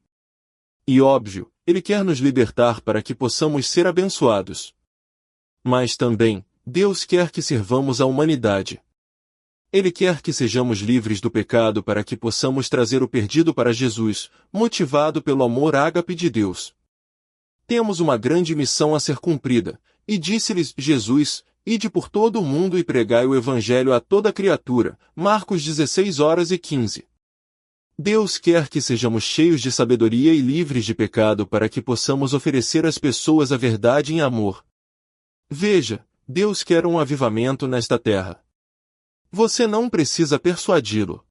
E óbvio, Ele quer nos libertar para que possamos ser abençoados. Mas também, Deus quer que sirvamos a humanidade. Ele quer que sejamos livres do pecado para que possamos trazer o perdido para Jesus, motivado pelo amor ágape de Deus. Temos uma grande missão a ser cumprida, e disse-lhes Jesus, ide por todo o mundo e pregai o Evangelho a toda criatura. Marcos 16:15. Deus quer que sejamos cheios de sabedoria e livres de pecado para que possamos oferecer às pessoas a verdade em amor. Veja, Deus quer um avivamento nesta terra. Você não precisa persuadi-lo.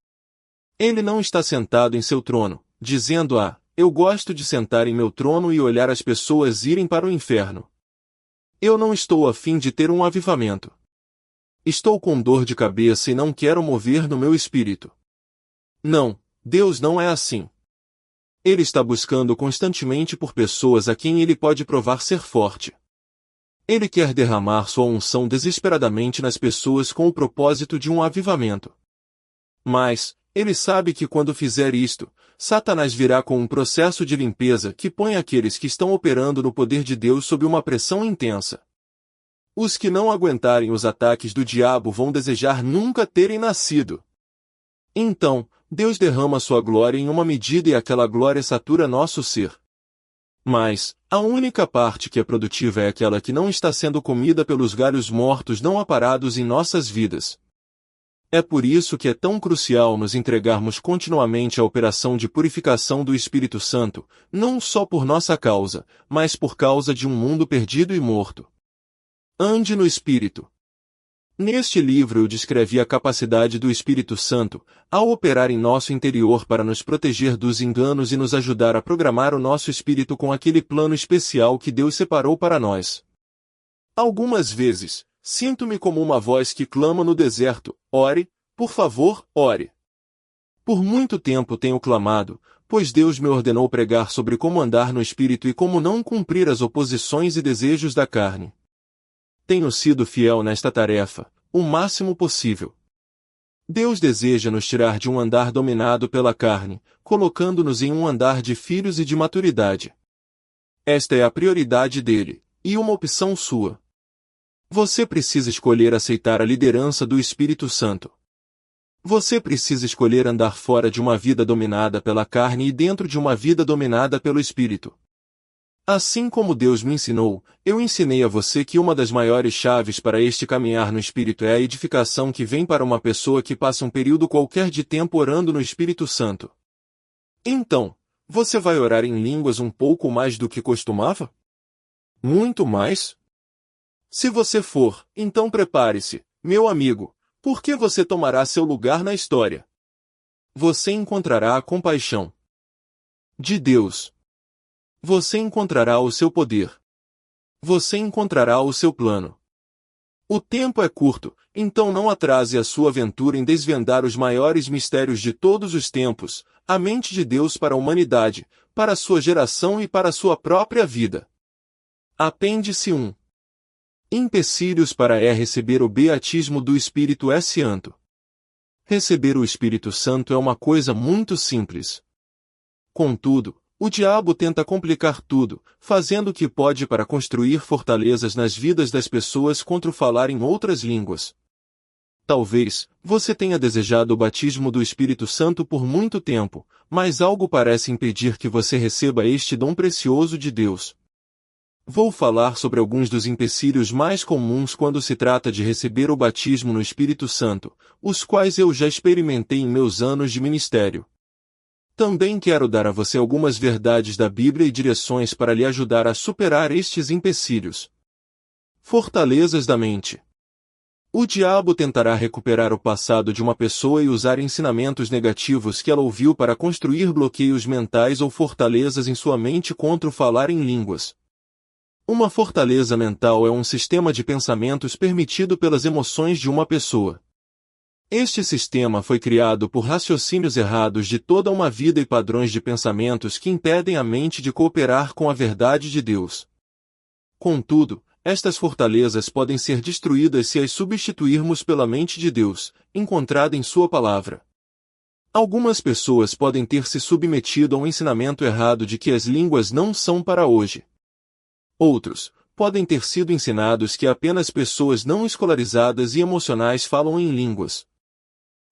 Ele não está sentado em seu trono, dizendo: eu gosto de sentar em meu trono e olhar as pessoas irem para o inferno. Eu não estou a fim de ter um avivamento. Estou com dor de cabeça e não quero mover no meu espírito. Não, Deus não é assim. Ele está buscando constantemente por pessoas a quem ele pode provar ser forte. Ele quer derramar sua unção desesperadamente nas pessoas com o propósito de um avivamento. Mas, ele sabe que quando fizer isto, Satanás virá com um processo de limpeza que põe aqueles que estão operando no poder de Deus sob uma pressão intensa. Os que não aguentarem os ataques do diabo vão desejar nunca terem nascido. Então, Deus derrama sua glória em uma medida e aquela glória satura nosso ser. Mas, a única parte que é produtiva é aquela que não está sendo comida pelos galhos mortos não aparados em nossas vidas. É por isso que é tão crucial nos entregarmos continuamente à operação de purificação do Espírito Santo, não só por nossa causa, mas por causa de um mundo perdido e morto. Ande no Espírito. Neste livro eu descrevi a capacidade do Espírito Santo, ao operar em nosso interior para nos proteger dos enganos e nos ajudar a programar o nosso espírito com aquele plano especial que Deus separou para nós. Algumas vezes, sinto-me como uma voz que clama no deserto: ore, por favor, ore. Por muito tempo tenho clamado, pois Deus me ordenou pregar sobre como andar no Espírito e como não cumprir as oposições e desejos da carne. Tenho sido fiel nesta tarefa, o máximo possível. Deus deseja nos tirar de um andar dominado pela carne, colocando-nos em um andar de filhos e de maturidade. Esta é a prioridade dele, e uma opção sua. Você precisa escolher aceitar a liderança do Espírito Santo. Você precisa escolher andar fora de uma vida dominada pela carne e dentro de uma vida dominada pelo Espírito. Assim como Deus me ensinou, eu ensinei a você que uma das maiores chaves para este caminhar no Espírito é a edificação que vem para uma pessoa que passa um período qualquer de tempo orando no Espírito Santo. Então, você vai orar em línguas um pouco mais do que costumava? Muito mais? Se você for, então prepare-se, meu amigo, porque você tomará seu lugar na história. Você encontrará a compaixão de Deus. Você encontrará o seu poder. Você encontrará o seu plano. O tempo é curto, então não atrase a sua aventura em desvendar os maiores mistérios de todos os tempos, a mente de Deus para a humanidade, para a sua geração e para a sua própria vida. Apêndice 1. Empecilhos para receber o batismo do Espírito Santo. Receber o Espírito Santo é uma coisa muito simples. Contudo, o diabo tenta complicar tudo, fazendo o que pode para construir fortalezas nas vidas das pessoas contra o falar em outras línguas. Talvez, você tenha desejado o batismo do Espírito Santo por muito tempo, mas algo parece impedir que você receba este dom precioso de Deus. Vou falar sobre alguns dos empecilhos mais comuns quando se trata de receber o batismo no Espírito Santo, os quais eu já experimentei em meus anos de ministério. Também quero dar a você algumas verdades da Bíblia e direções para lhe ajudar a superar estes empecilhos. Fortalezas da mente. O diabo tentará recuperar o passado de uma pessoa e usar ensinamentos negativos que ela ouviu para construir bloqueios mentais ou fortalezas em sua mente contra o falar em línguas. Uma fortaleza mental é um sistema de pensamentos permitido pelas emoções de uma pessoa. Este sistema foi criado por raciocínios errados de toda uma vida e padrões de pensamentos que impedem a mente de cooperar com a verdade de Deus. Contudo, estas fortalezas podem ser destruídas se as substituirmos pela mente de Deus, encontrada em Sua Palavra. Algumas pessoas podem ter se submetido ao ensinamento errado de que as línguas não são para hoje. Outros podem ter sido ensinados que apenas pessoas não escolarizadas e emocionais falam em línguas.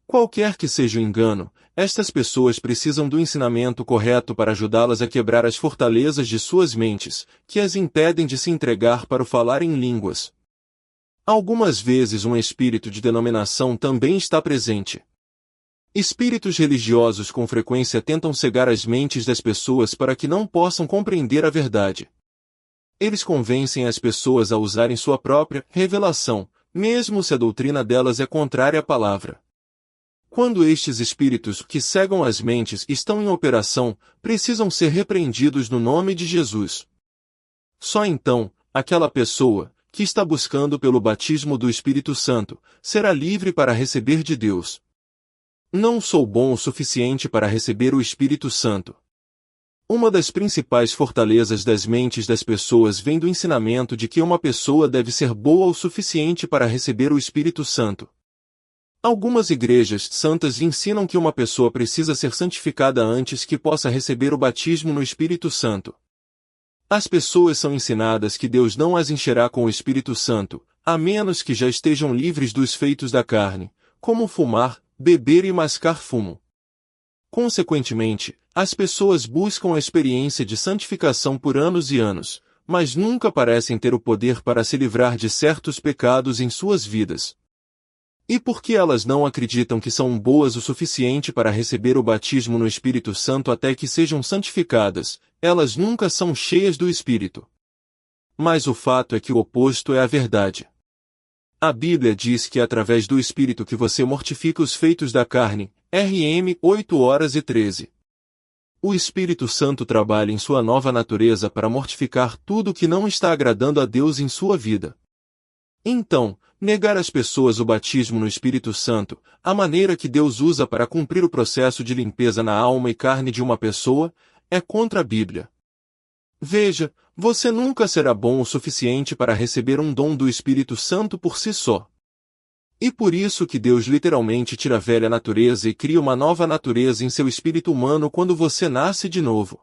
Qualquer que seja o engano, estas pessoas precisam do ensinamento correto para ajudá-las a quebrar as fortalezas de suas mentes, que as impedem de se entregar para o falar em línguas. Algumas vezes um espírito de denominação também está presente. Espíritos religiosos com frequência tentam cegar as mentes das pessoas para que não possam compreender a verdade. Eles convencem as pessoas a usarem sua própria revelação, mesmo se a doutrina delas é contrária à palavra. Quando estes espíritos que cegam as mentes estão em operação, precisam ser repreendidos no nome de Jesus. Só então, aquela pessoa, que está buscando pelo batismo do Espírito Santo, será livre para receber de Deus. Não sou bom o suficiente para receber o Espírito Santo. Uma das principais fortalezas das mentes das pessoas vem do ensinamento de que uma pessoa deve ser boa o suficiente para receber o Espírito Santo. Algumas igrejas santas ensinam que uma pessoa precisa ser santificada antes que possa receber o batismo no Espírito Santo. As pessoas são ensinadas que Deus não as encherá com o Espírito Santo, a menos que já estejam livres dos feitos da carne, como fumar, beber e mascar fumo. Consequentemente, as pessoas buscam a experiência de santificação por anos e anos, mas nunca parecem ter o poder para se livrar de certos pecados em suas vidas. E porque elas não acreditam que são boas o suficiente para receber o batismo no Espírito Santo até que sejam santificadas, elas nunca são cheias do Espírito. Mas o fato é que o oposto é a verdade. A Bíblia diz que é através do Espírito que você mortifica os feitos da carne, RM 8:13. O Espírito Santo trabalha em sua nova natureza para mortificar tudo que não está agradando a Deus em sua vida. Então, negar às pessoas o batismo no Espírito Santo, a maneira que Deus usa para cumprir o processo de limpeza na alma e carne de uma pessoa, é contra a Bíblia. Veja, você nunca será bom o suficiente para receber um dom do Espírito Santo por si só. E por isso que Deus literalmente tira a velha natureza e cria uma nova natureza em seu espírito humano quando você nasce de novo.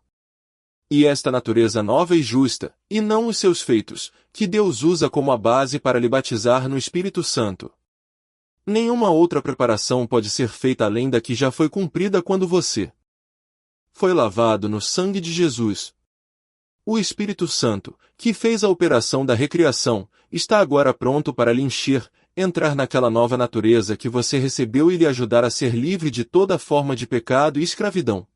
E esta natureza nova e justa, e não os seus feitos, que Deus usa como a base para lhe batizar no Espírito Santo. Nenhuma outra preparação pode ser feita além da que já foi cumprida quando você foi lavado no sangue de Jesus. O Espírito Santo, que fez a operação da recriação, está agora pronto para lhe encher, entrar naquela nova natureza que você recebeu e lhe ajudar a ser livre de toda forma de pecado e escravidão.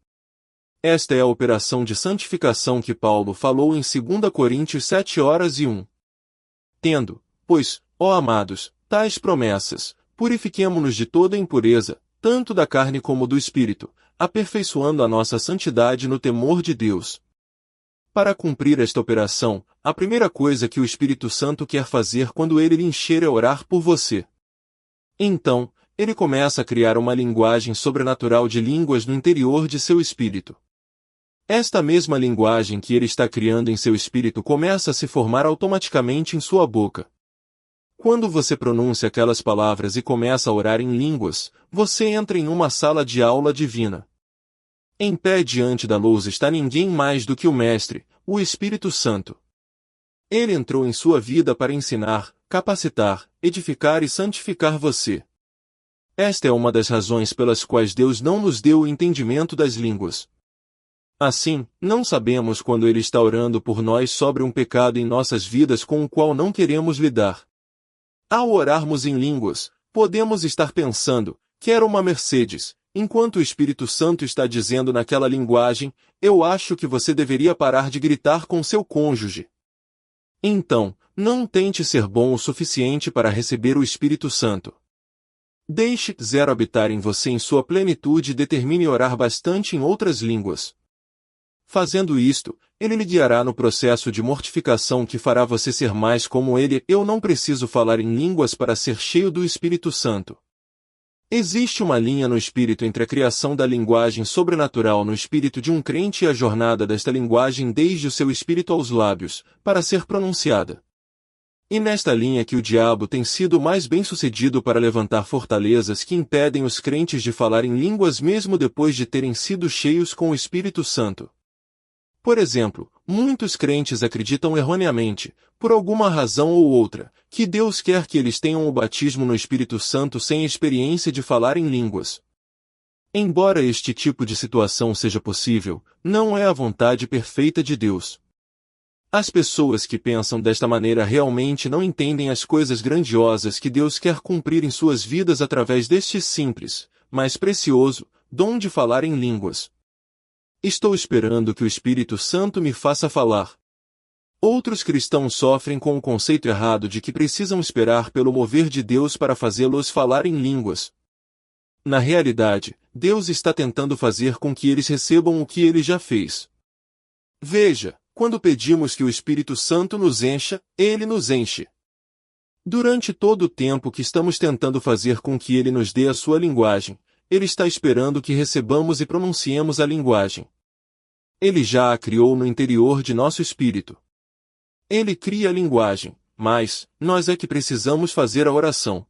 Esta é a operação de santificação que Paulo falou em 2 Coríntios 7:1. Tendo, pois, ó amados, tais promessas, purifiquemo-nos de toda impureza, tanto da carne como do espírito, aperfeiçoando a nossa santidade no temor de Deus. Para cumprir esta operação, a primeira coisa que o Espírito Santo quer fazer quando ele lhe encher é orar por você. Então, ele começa a criar uma linguagem sobrenatural de línguas no interior de seu espírito. Esta mesma linguagem que ele está criando em seu espírito começa a se formar automaticamente em sua boca. Quando você pronuncia aquelas palavras e começa a orar em línguas, você entra em uma sala de aula divina. Em pé diante da luz está ninguém mais do que o Mestre, o Espírito Santo. Ele entrou em sua vida para ensinar, capacitar, edificar e santificar você. Esta é uma das razões pelas quais Deus não nos deu o entendimento das línguas. Assim, não sabemos quando Ele está orando por nós sobre um pecado em nossas vidas com o qual não queremos lidar. Ao orarmos em línguas, podemos estar pensando, quero uma Mercedes, enquanto o Espírito Santo está dizendo naquela linguagem, eu acho que você deveria parar de gritar com seu cônjuge. Então, não tente ser bom o suficiente para receber o Espírito Santo. Deixe zero habitar em você em sua plenitude e determine orar bastante em outras línguas. Fazendo isto, ele lhe guiará no processo de mortificação que fará você ser mais como ele. Eu não preciso falar em línguas para ser cheio do Espírito Santo. Existe uma linha no espírito entre a criação da linguagem sobrenatural no espírito de um crente e a jornada desta linguagem desde o seu espírito aos lábios, para ser pronunciada. E nesta linha que o diabo tem sido mais bem-sucedido para levantar fortalezas que impedem os crentes de falar em línguas mesmo depois de terem sido cheios com o Espírito Santo. Por exemplo, muitos crentes acreditam erroneamente, por alguma razão ou outra, que Deus quer que eles tenham o batismo no Espírito Santo sem experiência de falar em línguas. Embora este tipo de situação seja possível, não é a vontade perfeita de Deus. As pessoas que pensam desta maneira realmente não entendem as coisas grandiosas que Deus quer cumprir em suas vidas através deste simples, mas precioso, dom de falar em línguas. Estou esperando que o Espírito Santo me faça falar. Outros cristãos sofrem com o conceito errado de que precisam esperar pelo mover de Deus para fazê-los falar em línguas. Na realidade, Deus está tentando fazer com que eles recebam o que ele já fez. Veja, quando pedimos que o Espírito Santo nos encha, ele nos enche. Durante todo o tempo que estamos tentando fazer com que ele nos dê a sua linguagem, ele está esperando que recebamos e pronunciemos a linguagem. Ele já a criou no interior de nosso espírito. Ele cria a linguagem, mas nós é que precisamos fazer a oração.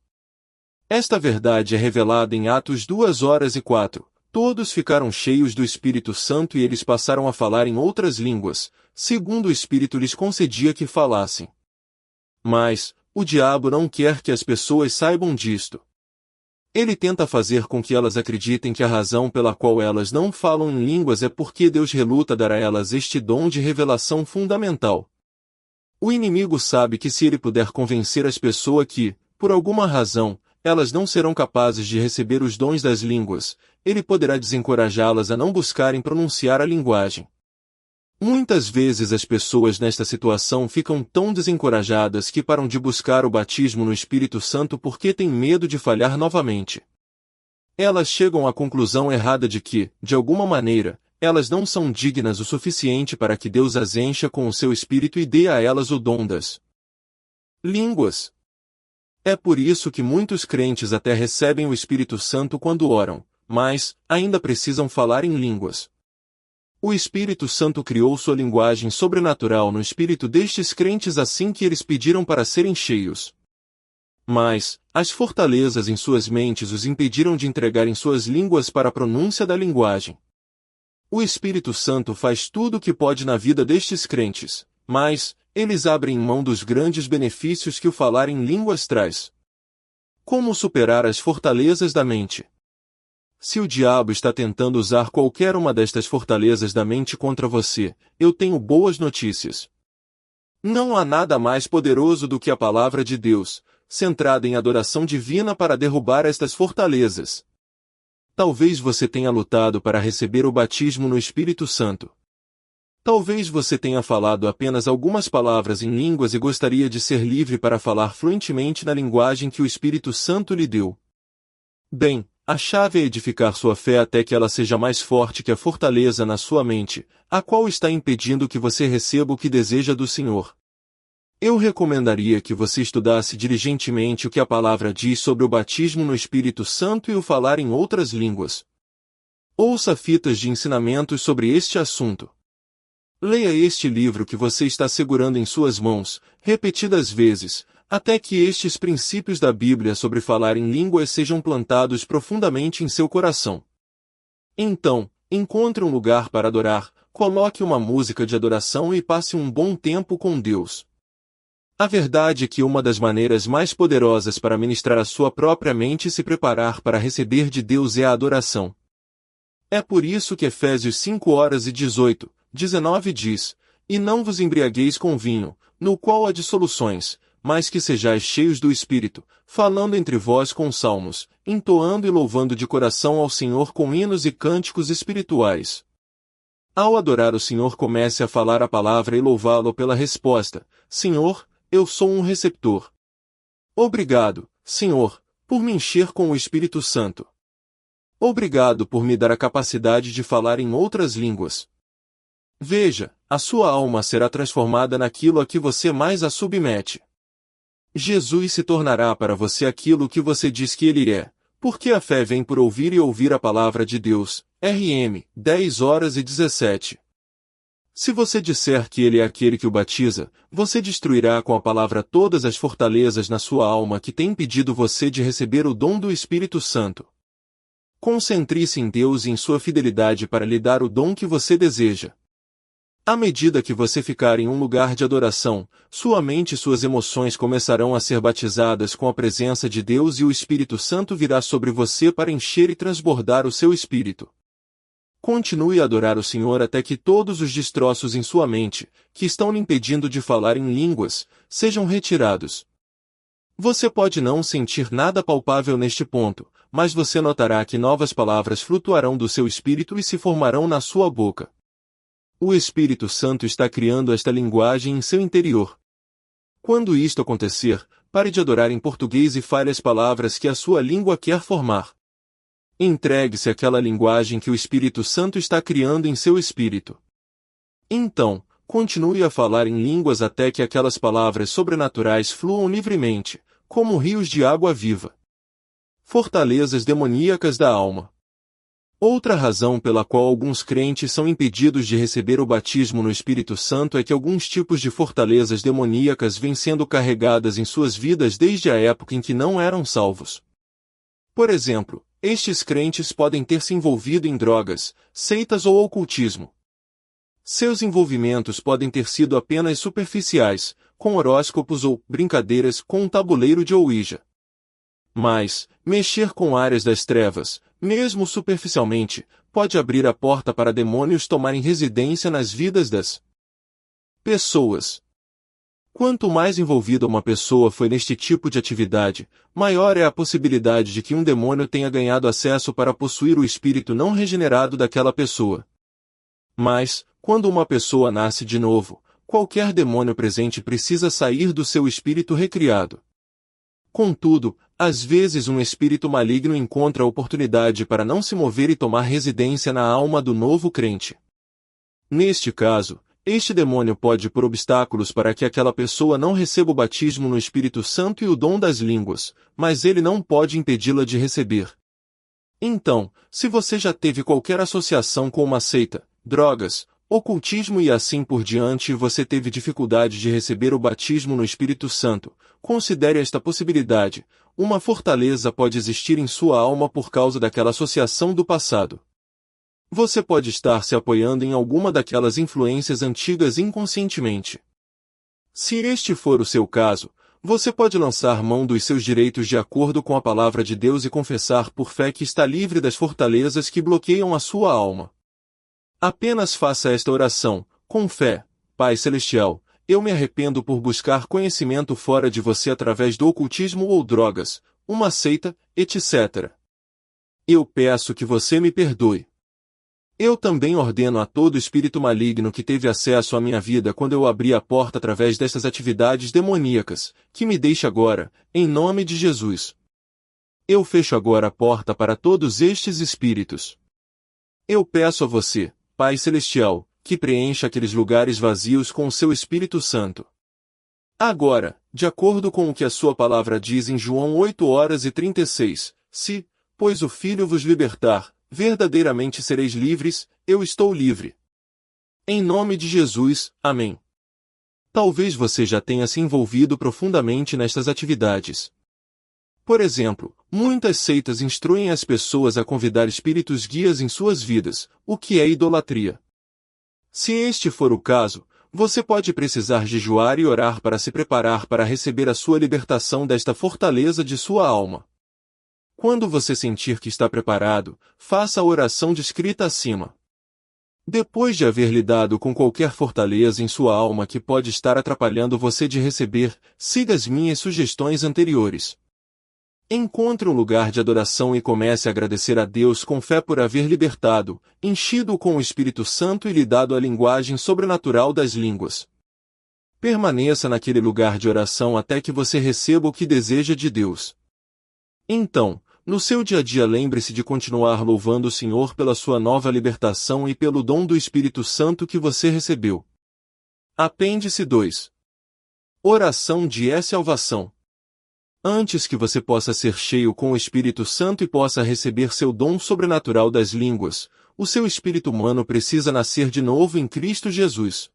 Esta verdade é revelada em Atos 2:4. Todos ficaram cheios do Espírito Santo e eles passaram a falar em outras línguas, segundo o Espírito lhes concedia que falassem. Mas o diabo não quer que as pessoas saibam disto. Ele tenta fazer com que elas acreditem que a razão pela qual elas não falam em línguas é porque Deus reluta dar a elas este dom de revelação fundamental. O inimigo sabe que se ele puder convencer as pessoas que, por alguma razão, elas não serão capazes de receber os dons das línguas, ele poderá desencorajá-las a não buscarem pronunciar a linguagem. Muitas vezes as pessoas nesta situação ficam tão desencorajadas que param de buscar o batismo no Espírito Santo porque têm medo de falhar novamente. Elas chegam à conclusão errada de que, de alguma maneira, elas não são dignas o suficiente para que Deus as encha com o seu Espírito e dê a elas o dom das línguas. É por isso que muitos crentes até recebem o Espírito Santo quando oram, mas ainda precisam falar em línguas. O Espírito Santo criou sua linguagem sobrenatural no espírito destes crentes assim que eles pediram para serem cheios. Mas as fortalezas em suas mentes os impediram de entregarem suas línguas para a pronúncia da linguagem. O Espírito Santo faz tudo o que pode na vida destes crentes, mas eles abrem mão dos grandes benefícios que o falar em línguas traz. Como superar as fortalezas da mente? Se o diabo está tentando usar qualquer uma destas fortalezas da mente contra você, eu tenho boas notícias. Não há nada mais poderoso do que a palavra de Deus, centrada em adoração divina para derrubar estas fortalezas. Talvez você tenha lutado para receber o batismo no Espírito Santo. Talvez você tenha falado apenas algumas palavras em línguas e gostaria de ser livre para falar fluentemente na linguagem que o Espírito Santo lhe deu. Bem, a chave é edificar sua fé até que ela seja mais forte que a fortaleza na sua mente, a qual está impedindo que você receba o que deseja do Senhor. Eu recomendaria que você estudasse diligentemente o que a palavra diz sobre o batismo no Espírito Santo e o falar em outras línguas. Ouça fitas de ensinamentos sobre este assunto. Leia este livro que você está segurando em suas mãos, repetidas vezes, até que estes princípios da Bíblia sobre falar em línguas sejam plantados profundamente em seu coração. Então, encontre um lugar para adorar, coloque uma música de adoração e passe um bom tempo com Deus. A verdade é que uma das maneiras mais poderosas para ministrar a sua própria mente e se preparar para receber de Deus é a adoração. É por isso que Efésios 5:18-19 diz: E não vos embriagueis com vinho, no qual há dissoluções, mas que sejais cheios do Espírito, falando entre vós com salmos, entoando e louvando de coração ao Senhor com hinos e cânticos espirituais. Ao adorar o Senhor, comece a falar a palavra e louvá-lo pela resposta: Senhor, eu sou um receptor. Obrigado, Senhor, por me encher com o Espírito Santo. Obrigado por me dar a capacidade de falar em outras línguas. Veja, a sua alma será transformada naquilo a que você mais a submete. Jesus se tornará para você aquilo que você diz que ele é, porque a fé vem por ouvir e ouvir a palavra de Deus. RM, 10:17. Se você disser que ele é aquele que o batiza, você destruirá com a palavra todas as fortalezas na sua alma que têm impedido você de receber o dom do Espírito Santo. Concentre-se em Deus e em sua fidelidade para lhe dar o dom que você deseja. À medida que você ficar em um lugar de adoração, sua mente e suas emoções começarão a ser batizadas com a presença de Deus e o Espírito Santo virá sobre você para encher e transbordar o seu espírito. Continue a adorar o Senhor até que todos os destroços em sua mente, que estão lhe impedindo de falar em línguas, sejam retirados. Você pode não sentir nada palpável neste ponto, mas você notará que novas palavras flutuarão do seu espírito e se formarão na sua boca. O Espírito Santo está criando esta linguagem em seu interior. Quando isto acontecer, pare de adorar em português e fale as palavras que a sua língua quer formar. Entregue-se àquela linguagem que o Espírito Santo está criando em seu espírito. Então, continue a falar em línguas até que aquelas palavras sobrenaturais fluam livremente, como rios de água viva. Fortalezas demoníacas da alma. Outra razão pela qual alguns crentes são impedidos de receber o batismo no Espírito Santo é que alguns tipos de fortalezas demoníacas vêm sendo carregadas em suas vidas desde a época em que não eram salvos. Por exemplo, estes crentes podem ter se envolvido em drogas, seitas ou ocultismo. Seus envolvimentos podem ter sido apenas superficiais, com horóscopos ou brincadeiras com um tabuleiro de Ouija. Mas, mexer com áreas das trevas, mesmo superficialmente, pode abrir a porta para demônios tomarem residência nas vidas das pessoas. Quanto mais envolvida uma pessoa foi neste tipo de atividade, maior é a possibilidade de que um demônio tenha ganhado acesso para possuir o espírito não regenerado daquela pessoa. Mas, quando uma pessoa nasce de novo, qualquer demônio presente precisa sair do seu espírito recriado. Contudo, às vezes um espírito maligno encontra a oportunidade para não se mover e tomar residência na alma do novo crente. Neste caso, este demônio pode pôr obstáculos para que aquela pessoa não receba o batismo no Espírito Santo e o dom das línguas, mas ele não pode impedi-la de receber. Então, se você já teve qualquer associação com uma seita, drogas, ocultismo e assim por diante e você teve dificuldade de receber o batismo no Espírito Santo, considere esta possibilidade: uma fortaleza pode existir em sua alma por causa daquela associação do passado. Você pode estar se apoiando em alguma daquelas influências antigas inconscientemente. Se este for o seu caso, você pode lançar mão dos seus direitos de acordo com a palavra de Deus e confessar por fé que está livre das fortalezas que bloqueiam a sua alma. Apenas faça esta oração, com fé: Pai Celestial, eu me arrependo por buscar conhecimento fora de você através do ocultismo ou drogas, uma seita, etc. Eu peço que você me perdoe. Eu também ordeno a todo espírito maligno que teve acesso à minha vida quando eu abri a porta através dessas atividades demoníacas, que me deixe agora, em nome de Jesus. Eu fecho agora a porta para todos estes espíritos. Eu peço a você, Pai Celestial, que preencha aqueles lugares vazios com o seu Espírito Santo. Agora, de acordo com o que a sua palavra diz em João 8:36, se, pois o Filho vos libertar, verdadeiramente sereis livres, eu estou livre. Em nome de Jesus, amém. Talvez você já tenha se envolvido profundamente nestas atividades. Por exemplo, muitas seitas instruem as pessoas a convidar espíritos guias em suas vidas, o que é idolatria. Se este for o caso, você pode precisar jejuar e orar para se preparar para receber a sua libertação desta fortaleza de sua alma. Quando você sentir que está preparado, faça a oração descrita acima. Depois de haver lidado com qualquer fortaleza em sua alma que pode estar atrapalhando você de receber, siga as minhas sugestões anteriores. Encontre um lugar de adoração e comece a agradecer a Deus com fé por haver libertado, enchido-o com o Espírito Santo e lhe dado a linguagem sobrenatural das línguas. Permaneça naquele lugar de oração até que você receba o que deseja de Deus. Então, no seu dia a dia lembre-se de continuar louvando o Senhor pela sua nova libertação e pelo dom do Espírito Santo que você recebeu. Apêndice 2. Oração de salvação. Antes que você possa ser cheio com o Espírito Santo e possa receber seu dom sobrenatural das línguas, o seu espírito humano precisa nascer de novo em Cristo Jesus.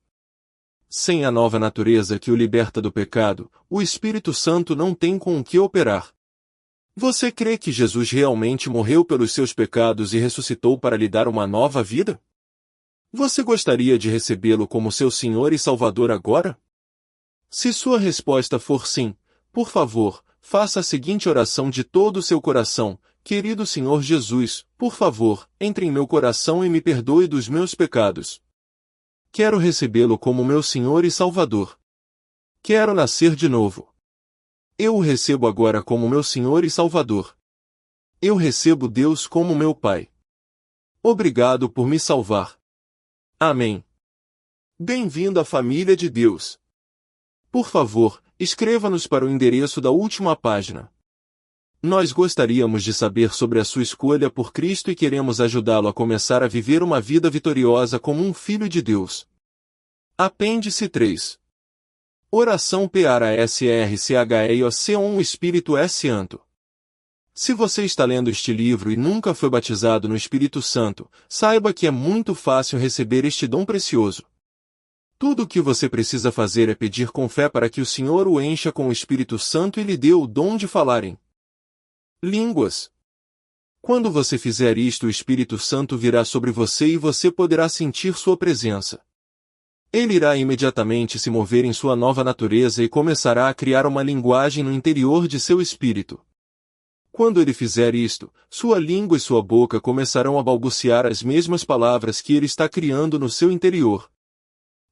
Sem a nova natureza que o liberta do pecado, o Espírito Santo não tem com o que operar. Você crê que Jesus realmente morreu pelos seus pecados e ressuscitou para lhe dar uma nova vida? Você gostaria de recebê-lo como seu Senhor e Salvador agora? Se sua resposta for sim, por favor, faça a seguinte oração de todo o seu coração: Querido Senhor Jesus, por favor, entre em meu coração e me perdoe dos meus pecados. Quero recebê-lo como meu Senhor e Salvador. Quero nascer de novo. Eu o recebo agora como meu Senhor e Salvador. Eu recebo Deus como meu Pai. Obrigado por me salvar. Amém. Bem-vindo à família de Deus. Por favor, escreva-nos para o endereço da última página. Nós gostaríamos de saber sobre a sua escolha por Cristo e queremos ajudá-lo a começar a viver uma vida vitoriosa como um filho de Deus. Apêndice 3. Oração para SRCHEOC1 Espírito Santo. Se você está lendo este livro e nunca foi batizado no Espírito Santo, saiba que é muito fácil receber este dom precioso. Tudo o que você precisa fazer é pedir com fé para que o Senhor o encha com o Espírito Santo e lhe dê o dom de falar em línguas. Quando você fizer isto, o Espírito Santo virá sobre você e você poderá sentir sua presença. Ele irá imediatamente se mover em sua nova natureza e começará a criar uma linguagem no interior de seu espírito. Quando ele fizer isto, sua língua e sua boca começarão a balbuciar as mesmas palavras que ele está criando no seu interior.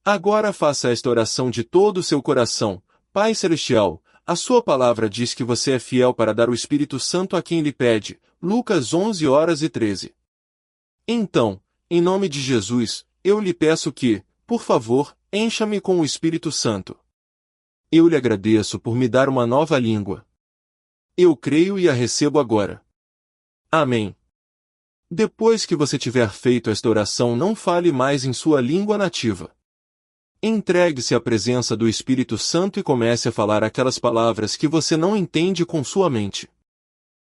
Agora faça esta oração de todo o seu coração: Pai Celestial, a sua palavra diz que você é fiel para dar o Espírito Santo a quem lhe pede. Lucas 11:13. Então, em nome de Jesus, eu lhe peço que, por favor, encha-me com o Espírito Santo. Eu lhe agradeço por me dar uma nova língua. Eu creio e a recebo agora. Amém. Depois que você tiver feito esta oração, não fale mais em sua língua nativa. Entregue-se à presença do Espírito Santo e comece a falar aquelas palavras que você não entende com sua mente.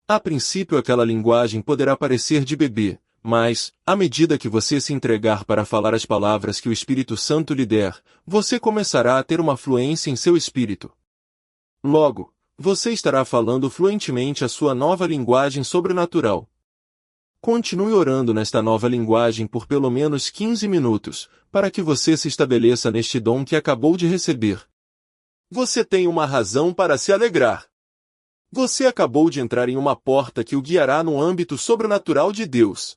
A princípio aquela linguagem poderá parecer de bebê, mas, à medida que você se entregar para falar as palavras que o Espírito Santo lhe der, você começará a ter uma fluência em seu espírito. Logo, você estará falando fluentemente a sua nova linguagem sobrenatural. Continue orando nesta nova linguagem por pelo menos 15 minutos, para que você se estabeleça neste dom que acabou de receber. Você tem uma razão para se alegrar. Você acabou de entrar em uma porta que o guiará no âmbito sobrenatural de Deus.